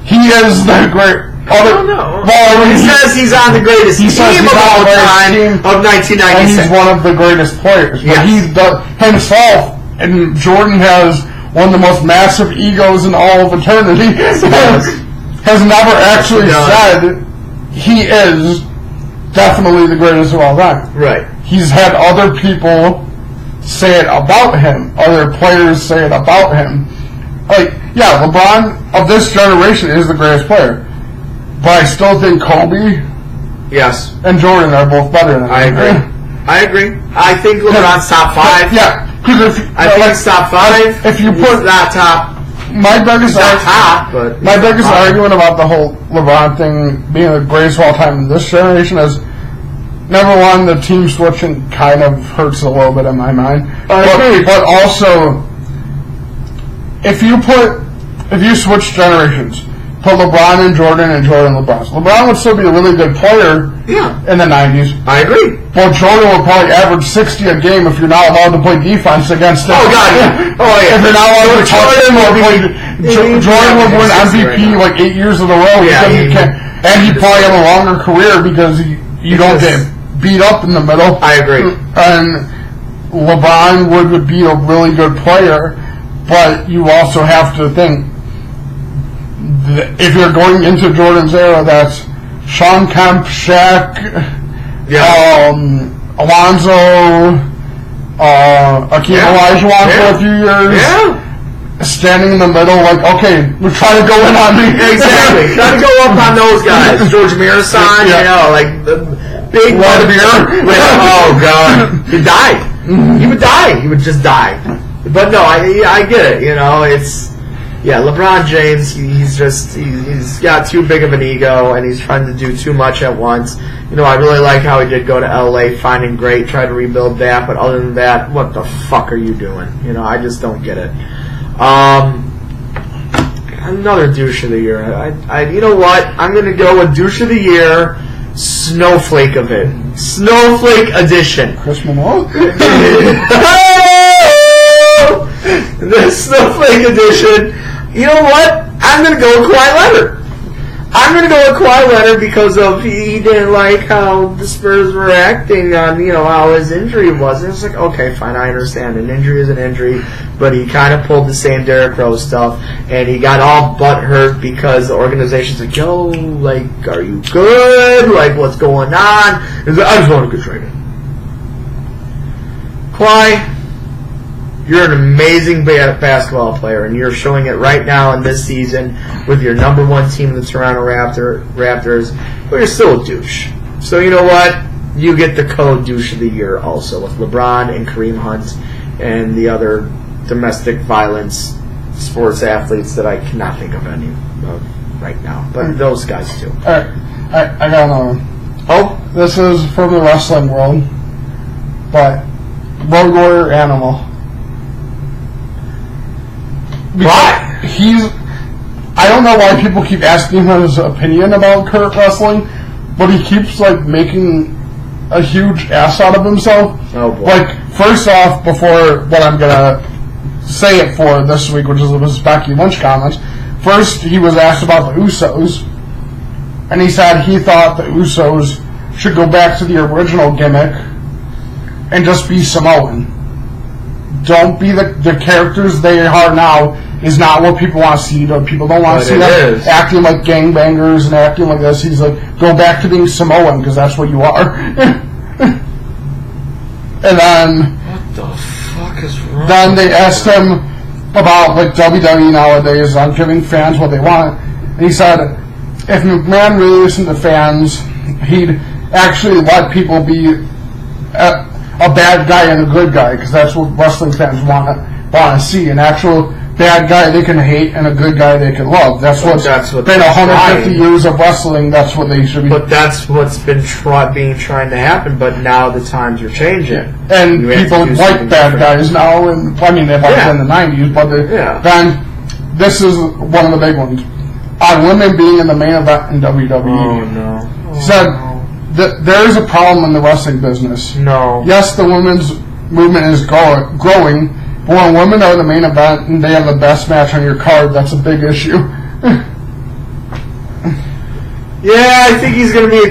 he is the great. I don't know. Well, he says he's on the greatest team of all time of 1996. And he's one of the greatest players. But he himself, and Jordan has one of the most massive egos in all of eternity, has never actually said he is definitely the greatest of all time. Right. He's had other people say it about him, other players say it about him. Like, yeah, LeBron of this generation is the greatest player. But I still think Kobe and Jordan are both better than him. I agree. I think LeBron's top 5. Yeah. I think it's top 5. If you put that top. My biggest argument about the whole LeBron thing being the greatest of all time in this generation is, number one, the team switching kind of hurts a little bit in my mind. But also, if you switch generations, put LeBron and Jordan LeBron. LeBron would still be a really good player in the 90s. I agree. Well, Jordan would probably average 60 a game if you're not allowed to play defense against him. Oh, God. If you're not allowed to touch him or play... Jordan would win MVP like 8 years in a row. Yeah, and he'd probably have a longer career because you don't get beat up in the middle. I agree. And LeBron would be a really good player, but you also have to think, if you're going into Jordan's era, that's Sean Kemp, Shaq, Alonzo, Akeem Olajuwon for a few years, standing in the middle, like, okay, we're trying to go in on me. Exactly, trying to go up on those guys. George Mirasan, like the big beer. Oh God, he died. He would die. He would just die. But no, I get it. It's. Yeah, LeBron James, he's got too big of an ego, and he's trying to do too much at once. I really like how he did go to LA, finding great, try to rebuild that, but other than that, what the fuck are you doing? I just don't get it. Another douche of the year. You know what? I'm going to go with douche of the year, Snowflake of it. Snowflake edition. Chris Monroe? The Snowflake edition. You know what? I'm going to go with Kawhi Leonard. I'm going to go with Kawhi Leonard because of he didn't like how the Spurs were acting on, how his injury was. And it's like, okay, fine, I understand. An injury is an injury, but he kind of pulled the same Derrick Rose stuff, and he got all butthurt because the organization's like, yo, like, are you good? Like, what's going on? He's like, I just want to get traded. Kawhi, you're an amazing basketball player, and you're showing it right now in this season with your number one team, the Toronto Raptors, but you're still a douche. So you know what? You get the code douche of the year also with LeBron and Kareem Hunt and the other domestic violence sports athletes that I cannot think of any of right now. But those guys too. Alright, I got another one. Oh? This is from the wrestling world, but Road Warrior Animal. Why? I don't know why people keep asking him his opinion about Kurt wrestling, but he keeps making a huge ass out of himself. Oh boy. First off, before what I'm gonna say it for this week, which is his Becky Lynch comments, first he was asked about the Usos, and he said he thought the Usos should go back to the original gimmick and just be Samoan. don't be the characters they are now is not what people want to see. People don't want to see them acting like gangbangers and acting like this. He's like, go back to being Samoan because that's what you are. And then what the fuck is wrong? Then they asked him about like WWE nowadays on giving fans what they want. And he said if McMahon really listened to fans, he'd actually let people be a bad guy and a good guy, because that's what wrestling fans want to see. An actual bad guy they can hate and a good guy they can love. That's what's been 150 years of wrestling. That's what they should be. But that's what's been trying to happen. But now the times are changing, and people like bad guys now. And I mean, they've always been in the '90s, but then this is one of the big ones. On women being in the main event in WWE. Oh no! He said that there is a problem in the wrestling business. No. Yes, the women's movement is growing. But when women are the main event and they have the best match on your card, that's a big issue. Yeah, I think he's going to be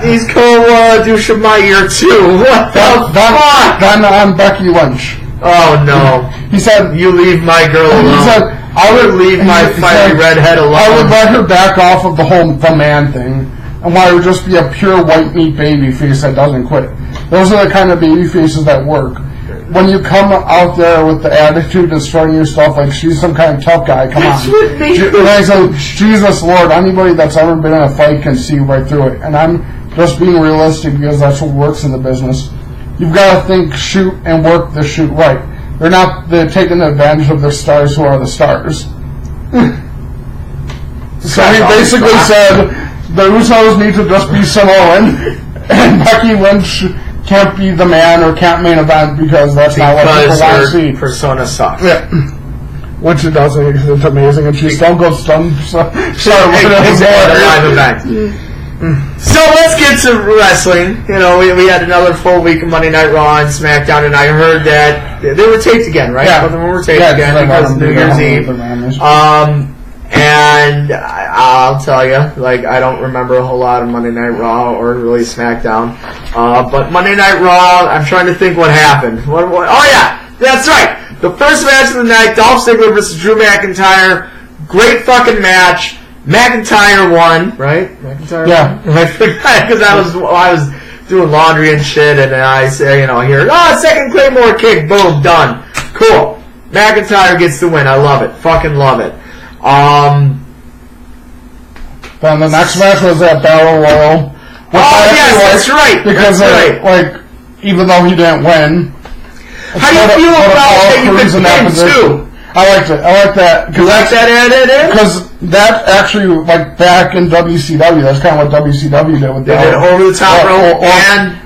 he's Douche of my year too. What the fuck? Then on Becky Lynch. Oh no. He said, you leave my girl alone. He said, I would leave my fiery redhead alone. I would let her back off of the man thing and let her just be a pure white meat baby face that doesn't quit. Those are the kind of baby faces that work. When you come out there with the attitude and starting your stuff like she's some kind of tough guy, come on. And I said, Jesus Lord, anybody that's ever been in a fight can see right through it. And I'm just being realistic because that's what works in the business. You've got to think, shoot, and work the shoot right. They're taking advantage of their stars who are the stars. So he basically said the Usos need to just be Samoan, and Becky Lynch can't be the man or can't main event because that's not what people want to see. Persona sucks. Yeah. Which it doesn't, because it's amazing, and she's Stone Cold Stone. So let's get to wrestling. You know, we had another full week of Monday Night Raw and SmackDown, and I heard that they were taped again, right? Yeah. Both of them were taped again because of New Year's Eve. And I'll tell you, like, I don't remember a whole lot of Monday Night Raw or really SmackDown. But Monday Night Raw, I'm trying to think what happened. Oh yeah, that's right. The first match of the night, Dolph Ziggler versus Drew McIntyre. Great fucking match. McIntyre won, right? McIntyre won? I forgot because I was doing laundry and shit, and I say, here, second Claymore kick, boom, done. Cool. McIntyre gets the win. I love it. Fucking love it. Then the next match was at Battle Royal. That's right. Because like, even though he didn't win. How do you feel about that you could win too? I liked it. I like that. You like that added in? Because that actually, like, back in WCW, that's kind of what WCW did with that. They did over the top rope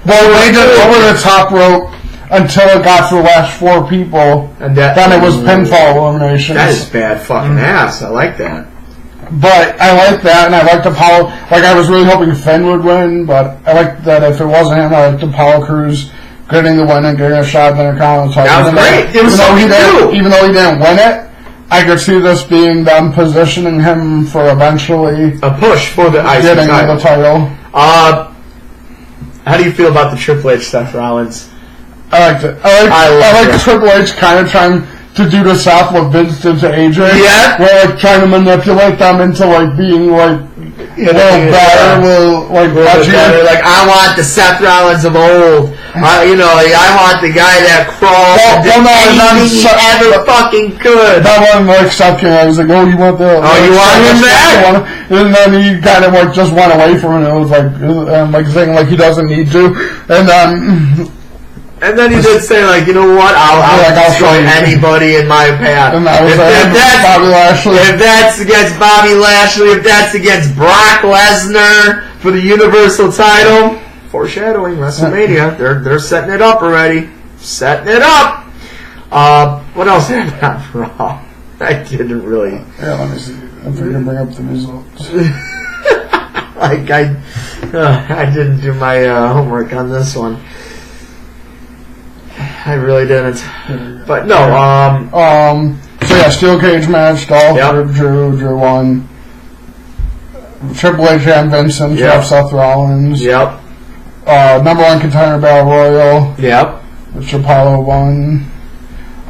they did over the top rope until it got to the last 4 people, and then it was pinfall elimination. That is bad fucking ass. I like that. But I like that, and I liked Apollo. Like, I was really hoping Finn would win, but I liked that if it wasn't him, I liked Apollo Crews getting the win and getting a shot at the Intercontinental title. That was great. It was even though he didn't win it, I could see this being them positioning him for eventually a push for the IC getting the title. How do you feel about the Triple H Seth Rollins? I liked it. I like Triple H kind of trying to do the South what Vince did to AJ. Yeah. Where, like, trying to manipulate them into, like, being, like, a little better, like, I want the Seth Rollins of old. I want the guy that crawls and did anything he ever fucking could. That one, like, Seth came out. He was like, you want the... you want him back? And then he kind of, like, just went away from it. It was like saying, like, he doesn't need to. And then he did say, like, you know what? I'll destroy anybody in my path. And that was Bobby Lashley. If that's against Bobby Lashley, if that's against Brock Lesnar for the Universal title, foreshadowing WrestleMania. They're setting it up already. Setting it up. What else happened on Raw? I didn't really. Yeah, let me see. I'm going to bring up the results. I didn't do my homework on this one. I really didn't. But no, so yeah, steel cage match, Dolph, Drew won. Triple H and Vincent, Seth Rollins. Yep. Number 1 contender Battle Royal. Yep. Which Apollo won.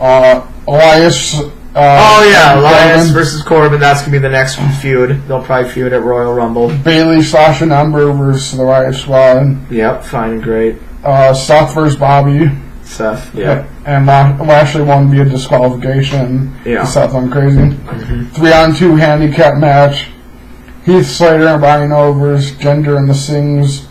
Elias. Elias versus Corbin. That's going to be the next feud. They'll probably feud at Royal Rumble. Bailey, Sasha, and Ember versus the Riot Squad. Yep, fine and great. Seth versus Bobby. Seth, yeah. And Lashley won via disqualification. Yeah. Seth went crazy. 3-on-2 handicap match. Heath Slater and Rhino versus Jinder and the Sings.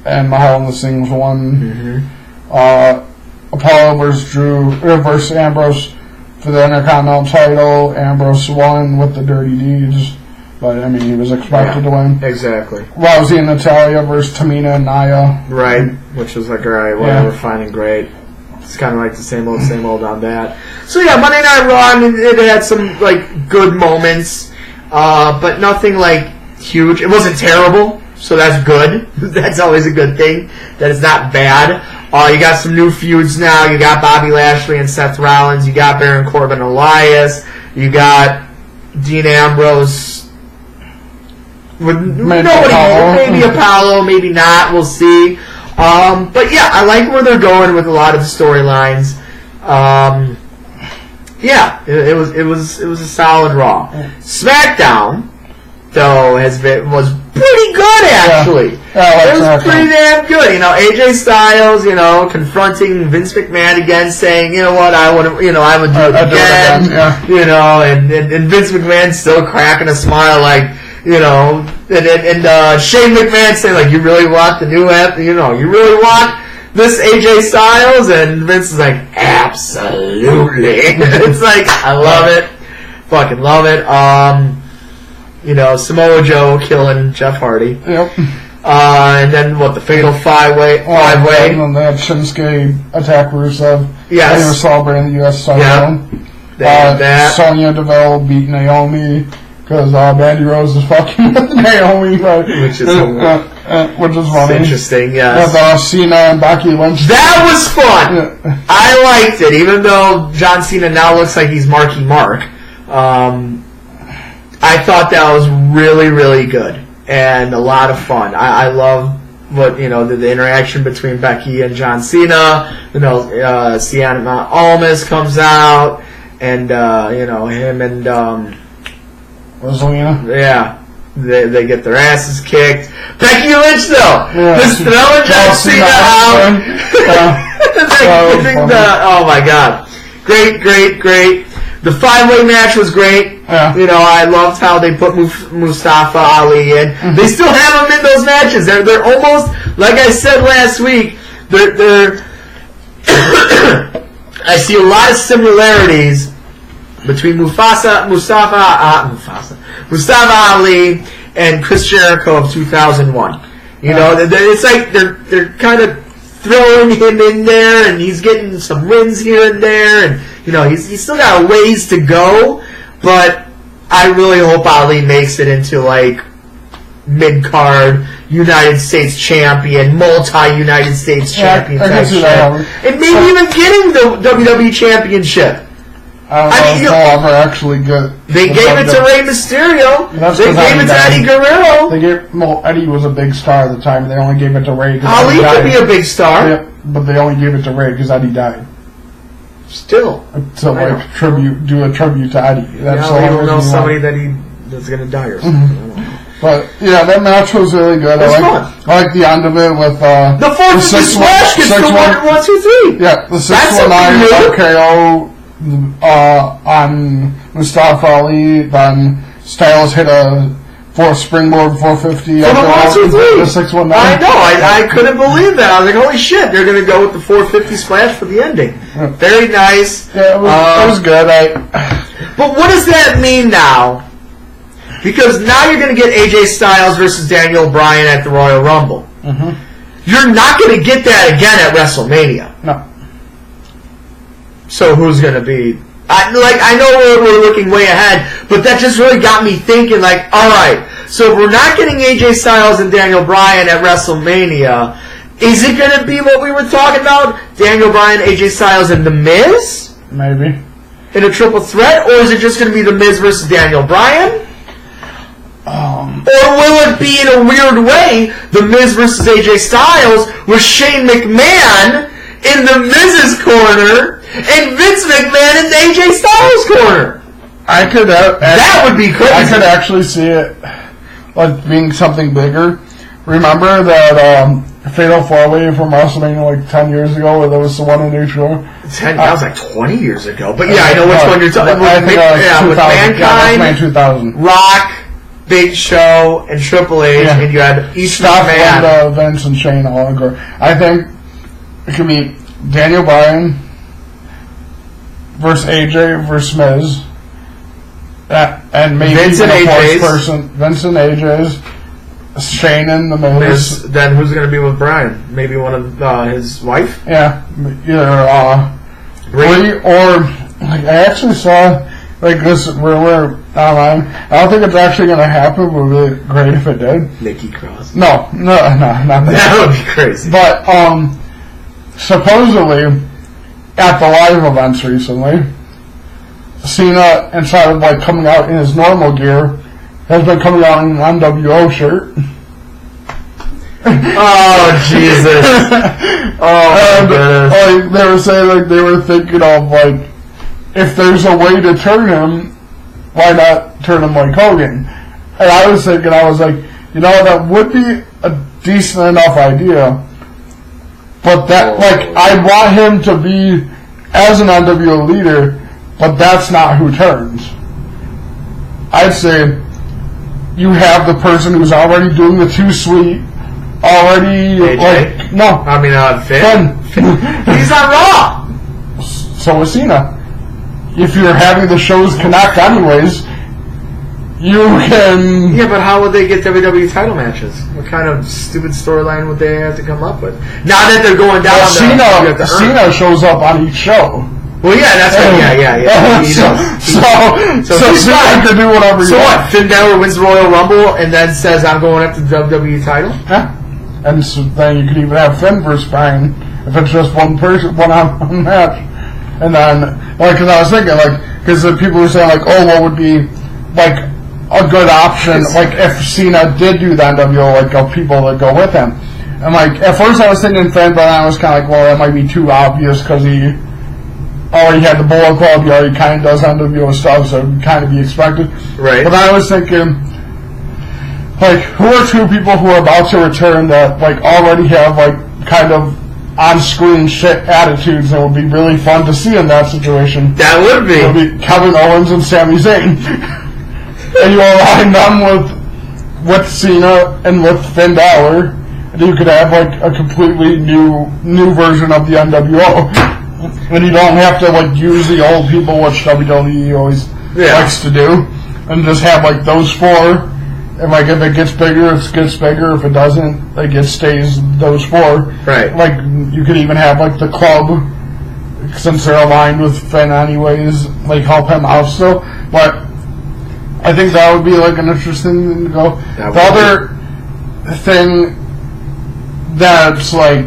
And Mahal and the Sings won. Apollo versus Drew versus Ambrose for the Intercontinental title. Ambrose won with the Dirty Deeds, but I mean he was expected to win. Exactly. Rousey and Natalya versus Tamina and Nia. Right, which was like, alright, whatever, fine and great. It's kind of like the same old on that. So yeah, Monday Night Raw, I mean, it had some like good moments, but nothing like huge. It wasn't terrible, so that's good. That's always a good thing. That is not bad. You got some new feuds now. You got Bobby Lashley and Seth Rollins. You got Baron Corbin and Elias. You got Dean Ambrose with maybe Apollo, maybe not. We'll see. But yeah, I like where they're going with a lot of the storylines. It was a solid Raw. SmackDown, though, was pretty good actually. It was pretty damn good. You know, AJ Styles, confronting Vince McMahon again, saying, you know what, I would do it again. You know, and Vince McMahon still cracking a smile, like, and Shane McMahon saying, like, you really want the new app? You really want this AJ Styles? And Vince is like, absolutely. It's like, I love it. Fucking love it. Samoa Joe killing Jeff Hardy. Yep. And then the Fatal Five-Way? And then they had Shinsuke attack Rusev. Yes. They were celebrating the U.S. title. Yep. Sonya Deville beat Naomi because Mandy Rose is fucking with Naomi. Which is funny. Interesting, yes. With Cena and Becky Lynch. That was fun. Yeah. I liked it, even though John Cena now looks like he's Marky Mark. I thought that was really, really good and a lot of fun. I love what the interaction between Becky and John Cena. Sienna Almas comes out, and him and Rosalina. Yeah, they get their asses kicked. Becky Lynch though, just throwing John Cena out. Oh my god, great. The 5-way match was great. Yeah. I loved how they put Mustafa Ali in. Mm-hmm. They still have him in those matches. They're almost, like I said last week, they're I see a lot of similarities between Mustafa Ali and Chris Jericho of 2001. It's like they're kind of throwing him in there, and he's getting some wins here and there, and he's still got a ways to go, but I really hope Ali makes it into like mid-card United States champion, multi-United States champion type shit, and maybe even getting the WWE championship. I don't know if they'll ever actually get. They gave it to Rey Mysterio. They gave it to Eddie Guerrero. Eddie was a big star at the time. They only gave it to Rey. Ali could be a big star. Yeah, but they only gave it to Rey because Eddie died. Still. So do a tribute to Eddie. That's I don't know somebody that's going to die or something. Mm-hmm. But yeah, that match was really good. I like the end of it with the 450 splash gets the 1, 2, 3. Yeah, the 619 RKO on Mustafa Ali. Then Styles hit a springboard 450 for the 619. I know. I couldn't believe that. I was like, holy shit! They're going to go with the 450 splash for the ending. Yeah. Very nice. Yeah, it was good. But what does that mean now? Because now you're going to get AJ Styles versus Daniel Bryan at the Royal Rumble. Mm-hmm. You're not going to get that again at WrestleMania. No. So who's going to be? I know we're looking way ahead, but that just really got me thinking. Like, all right, so if we're not getting AJ Styles and Daniel Bryan at WrestleMania, is it going to be what we were talking about? Daniel Bryan, AJ Styles, and The Miz? Maybe. In a triple threat, or is it just going to be The Miz versus Daniel Bryan? Or will it be, in a weird way, The Miz versus AJ Styles with Shane McMahon in The Miz's corner, And Vince McMahon in AJ Styles' corner. I could. That would be crazy. I could actually see it like being something bigger. Remember that Fatal 4-Way from WrestleMania like 10 years ago, where there was the one in New York? That was like 20 years ago. But yeah, I know which one you're talking about. I think With Mankind, yeah, 2000. Rock, Big Show, and Triple H, and you had each man. And Vince and Shane all in court. I think it could be Daniel Bryan versus AJ versus Miz. And maybe Vince and AJ's. Vince and AJ's. Shane and the Miz. Then who's going to be with Bryan? Maybe one of his wife? Yeah. Either or like I actually saw like this rumor online. I don't think it's actually going to happen, but it would be great if it did. Nikki Cross. No, not that. That would be crazy. But supposedly at the live events recently, Cena, instead of like coming out in his normal gear, has been coming out in an NWO shirt. Oh, Jesus. Oh, like, they were saying, like, they were thinking of, like, if there's a way to turn him, why not turn him like Hogan? And I was thinking, I was like, you know, that would be a decent enough idea. But that, like, I want him to be as an NWO leader, but that's not who turns. I'd say you have the person who's already doing the too sweet, already AJ? like no. I mean, Finn. He's not Raw. So is Cena. If you're having the shows connect anyways, you can. Yeah, but how would they get WWE title matches? What kind of stupid storyline would they have to come up with? Now that they're going down, Cena shows up on each show. Well, yeah, that's right. Yeah. So Cena can do whatever. So what? Finn Balor wins the Royal Rumble and then says, "I'm going after the WWE title." Yeah, and so then you could even have Finn versus Bryan if it's just one person, one match. And then, like, because I was thinking, like, because people were saying, like, oh, what would be like a good option, like if Cena did do the NWO, like, of people that go with him. And like at first I was thinking Finn, but I was kind of like, well, that might be too obvious because he already had the Bullet Club, he already kind of does NWO stuff, so it would kind of be expected. Right. But I was thinking, like, who are two people who are about to return that, like, already have, like, kind of on-screen shit attitudes that would be really fun to see in that situation? That would be. It would be Kevin Owens and Sami Zayn. And you align them with Cena and with Finn Balor, and you could have, like, a completely new version of the NWO. And you don't have to, like, use the old people, which WWE always likes to do, and just have, like, those four. And, like, if it gets bigger, it gets bigger. If it doesn't, like, it stays those four. Right. Like, you could even have, like, the club, since they're aligned with Finn anyways, like, help him out still. But I think that would be, like, an interesting thing to go. The other thing that's, like,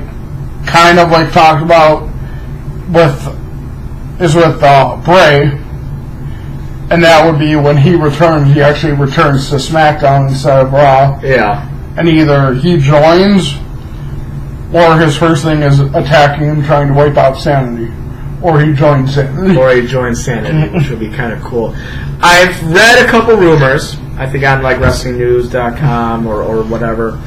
kind of, like, talked about with Bray, and that would be when he returns. He actually returns to SmackDown instead of Raw. Yeah. And either he joins, or his first thing is attacking him, trying to wipe out Sanity, or he joins Sanity. Which would be kind of cool. I've read a couple rumors. I think on like WrestlingNews.com or whatever,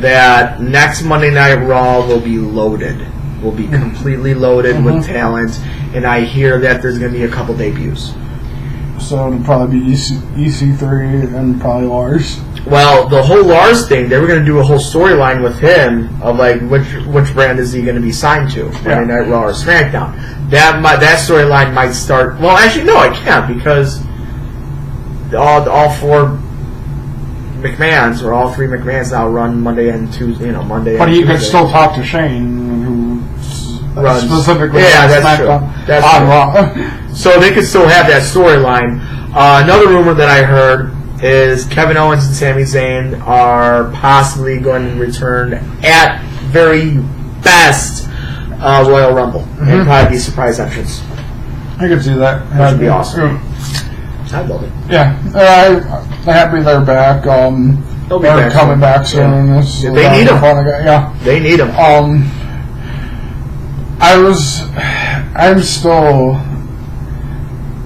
that next Monday Night Raw will be loaded. Will be completely loaded with talent, and I hear that there's going to be a couple debuts. So it'll probably be EC3 and probably Lars. Well, the whole Lars thing, they were going to do a whole storyline with him of like which brand is he going to be signed to, Monday Night Raw or SmackDown. That storyline might start. Well, actually, no, I can't because all four McMahons or all three McMahons now run Monday and Tuesday. Monday. But you Tuesday. could still talk to Shane, who runs specifically. Yeah, that's true. That's on true. Raw. So they could still have that storyline. Another rumor that I heard is Kevin Owens and Sami Zayn are possibly going to return at very best Royal Rumble and probably be surprise entrance. I could see that. That would be awesome. I'd love it. Yeah, I'm happy they're back. They'll be they're coming back soon. Yeah. They need them. Yeah, They need them. I'm still.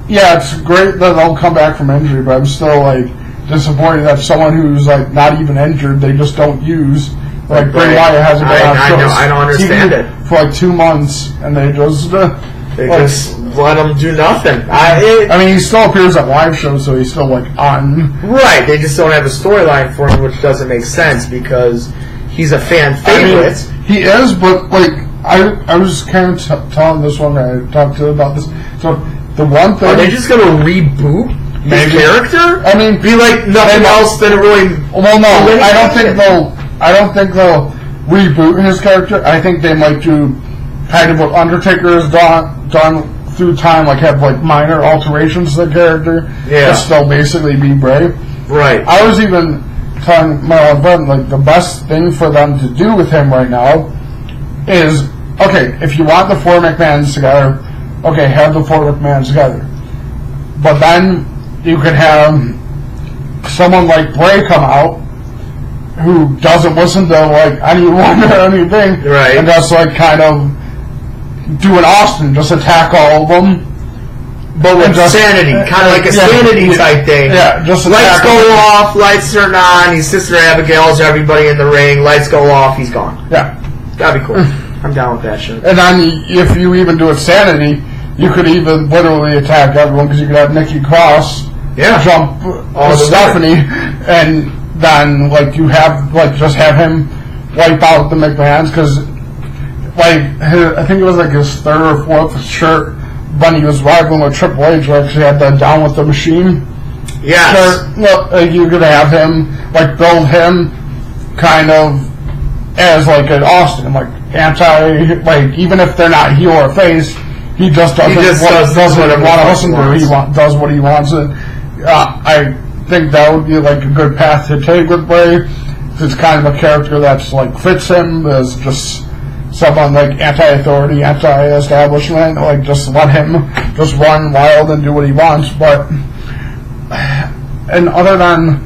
Yeah, it's great that they'll come back from injury, but I'm still like disappointed that someone who's like not even injured, they just don't use. Like Bray Wyatt hasn't been on shows. I don't understand it for like 2 months, and they just just let him do nothing. I mean, he still appears at live shows, so he's still like on. Right, they just don't have a storyline for him, which doesn't make sense because he's a fan favorite. I mean, he is, but like I was kind of telling this one guy I talked to about this. So the one thing, are they just going to reboot his character? I mean, be like nothing else than really. Well, no, I don't think they'll reboot his character. I think they might do kind of what Undertaker has done through time, like have like minor alterations to the character. Yeah. But still basically be Bray. Right. I was even telling my old friend, like, the best thing for them to do with him right now is, okay, if you want the 4 McMahons together, okay, have the 4 McMahons together. But then you could have someone like Bray come out who doesn't listen to like anyone or anything, right? And just like kind of do an Austin, just attack all of them. But with sanity, kind of like a sanity type thing. Yeah, just lights go off, lights turn on. He's Sister Abigail's everybody in the ring. Lights go off, he's gone. Yeah, that'd be cool. I'm down with that shit. And then if you even do it sanity, you could even literally attack everyone because you could have Nikki Cross jump with Stephanie, and then like you have like just have him wipe out the McMahons because like I think it was like his 3rd or 4th shirt when he was rivaling with Triple H, where he had the Down with the Machine. Yes. Shirt. Look, you could have him like build him kind of as like an Austin, like anti, like even if they're not heel or face, he just doesn't want to listen to. He does what he wants, and I think that would be like a good path to take with Bray. It's kind of a character that's like fits him as just someone like anti-authority, anti-establishment. Like just let him just run wild and do what he wants. But and other than,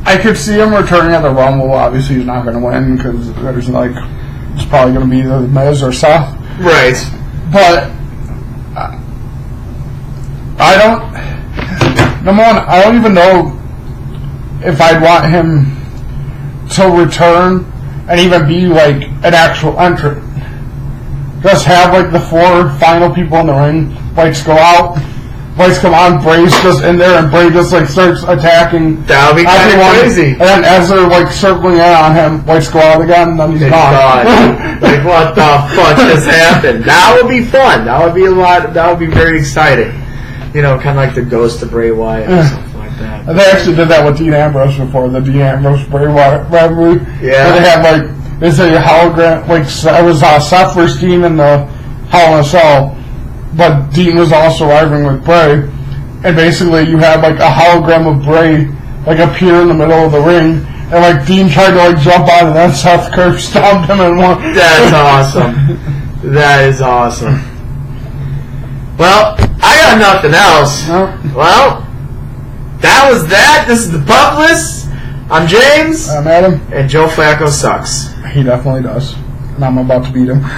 I could see him returning at the Rumble. Obviously, he's not going to win because there's like it's probably going to be either the Miz or Seth. Right. But I don't. Number one, I don't even know if I'd want him to return and even be like an actual entrant. Just have like the 4 final people in the ring. Lights go out. Lights come on. Bray's just in there, and Bray just like starts attacking. That would be kind of crazy. And then as they're like circling in on him, lights go out again, and then he's gone. Like what the fuck just happened? That would be fun. That would be a lot. That would be very exciting. You know, kind of like the ghost of Bray Wyatt or something like that. And they actually did that with Dean Ambrose before, the Dean Ambrose Bray Wyatt rivalry. Yeah. Where they had like, they say a hologram, like it was Seth versus Dean in the Hell in a Cell, but Dean was also rivaling with Bray. And basically you had like a hologram of Bray like appear in the middle of the ring, and like Dean tried to like jump on, and then Seth curb stomped him and won. That's awesome. That is awesome. Well, I got nothing else. Nope. Well, that was that. This is the Pup List. I'm James. I'm Adam. And Joe Flacco sucks. He definitely does. And I'm about to beat him.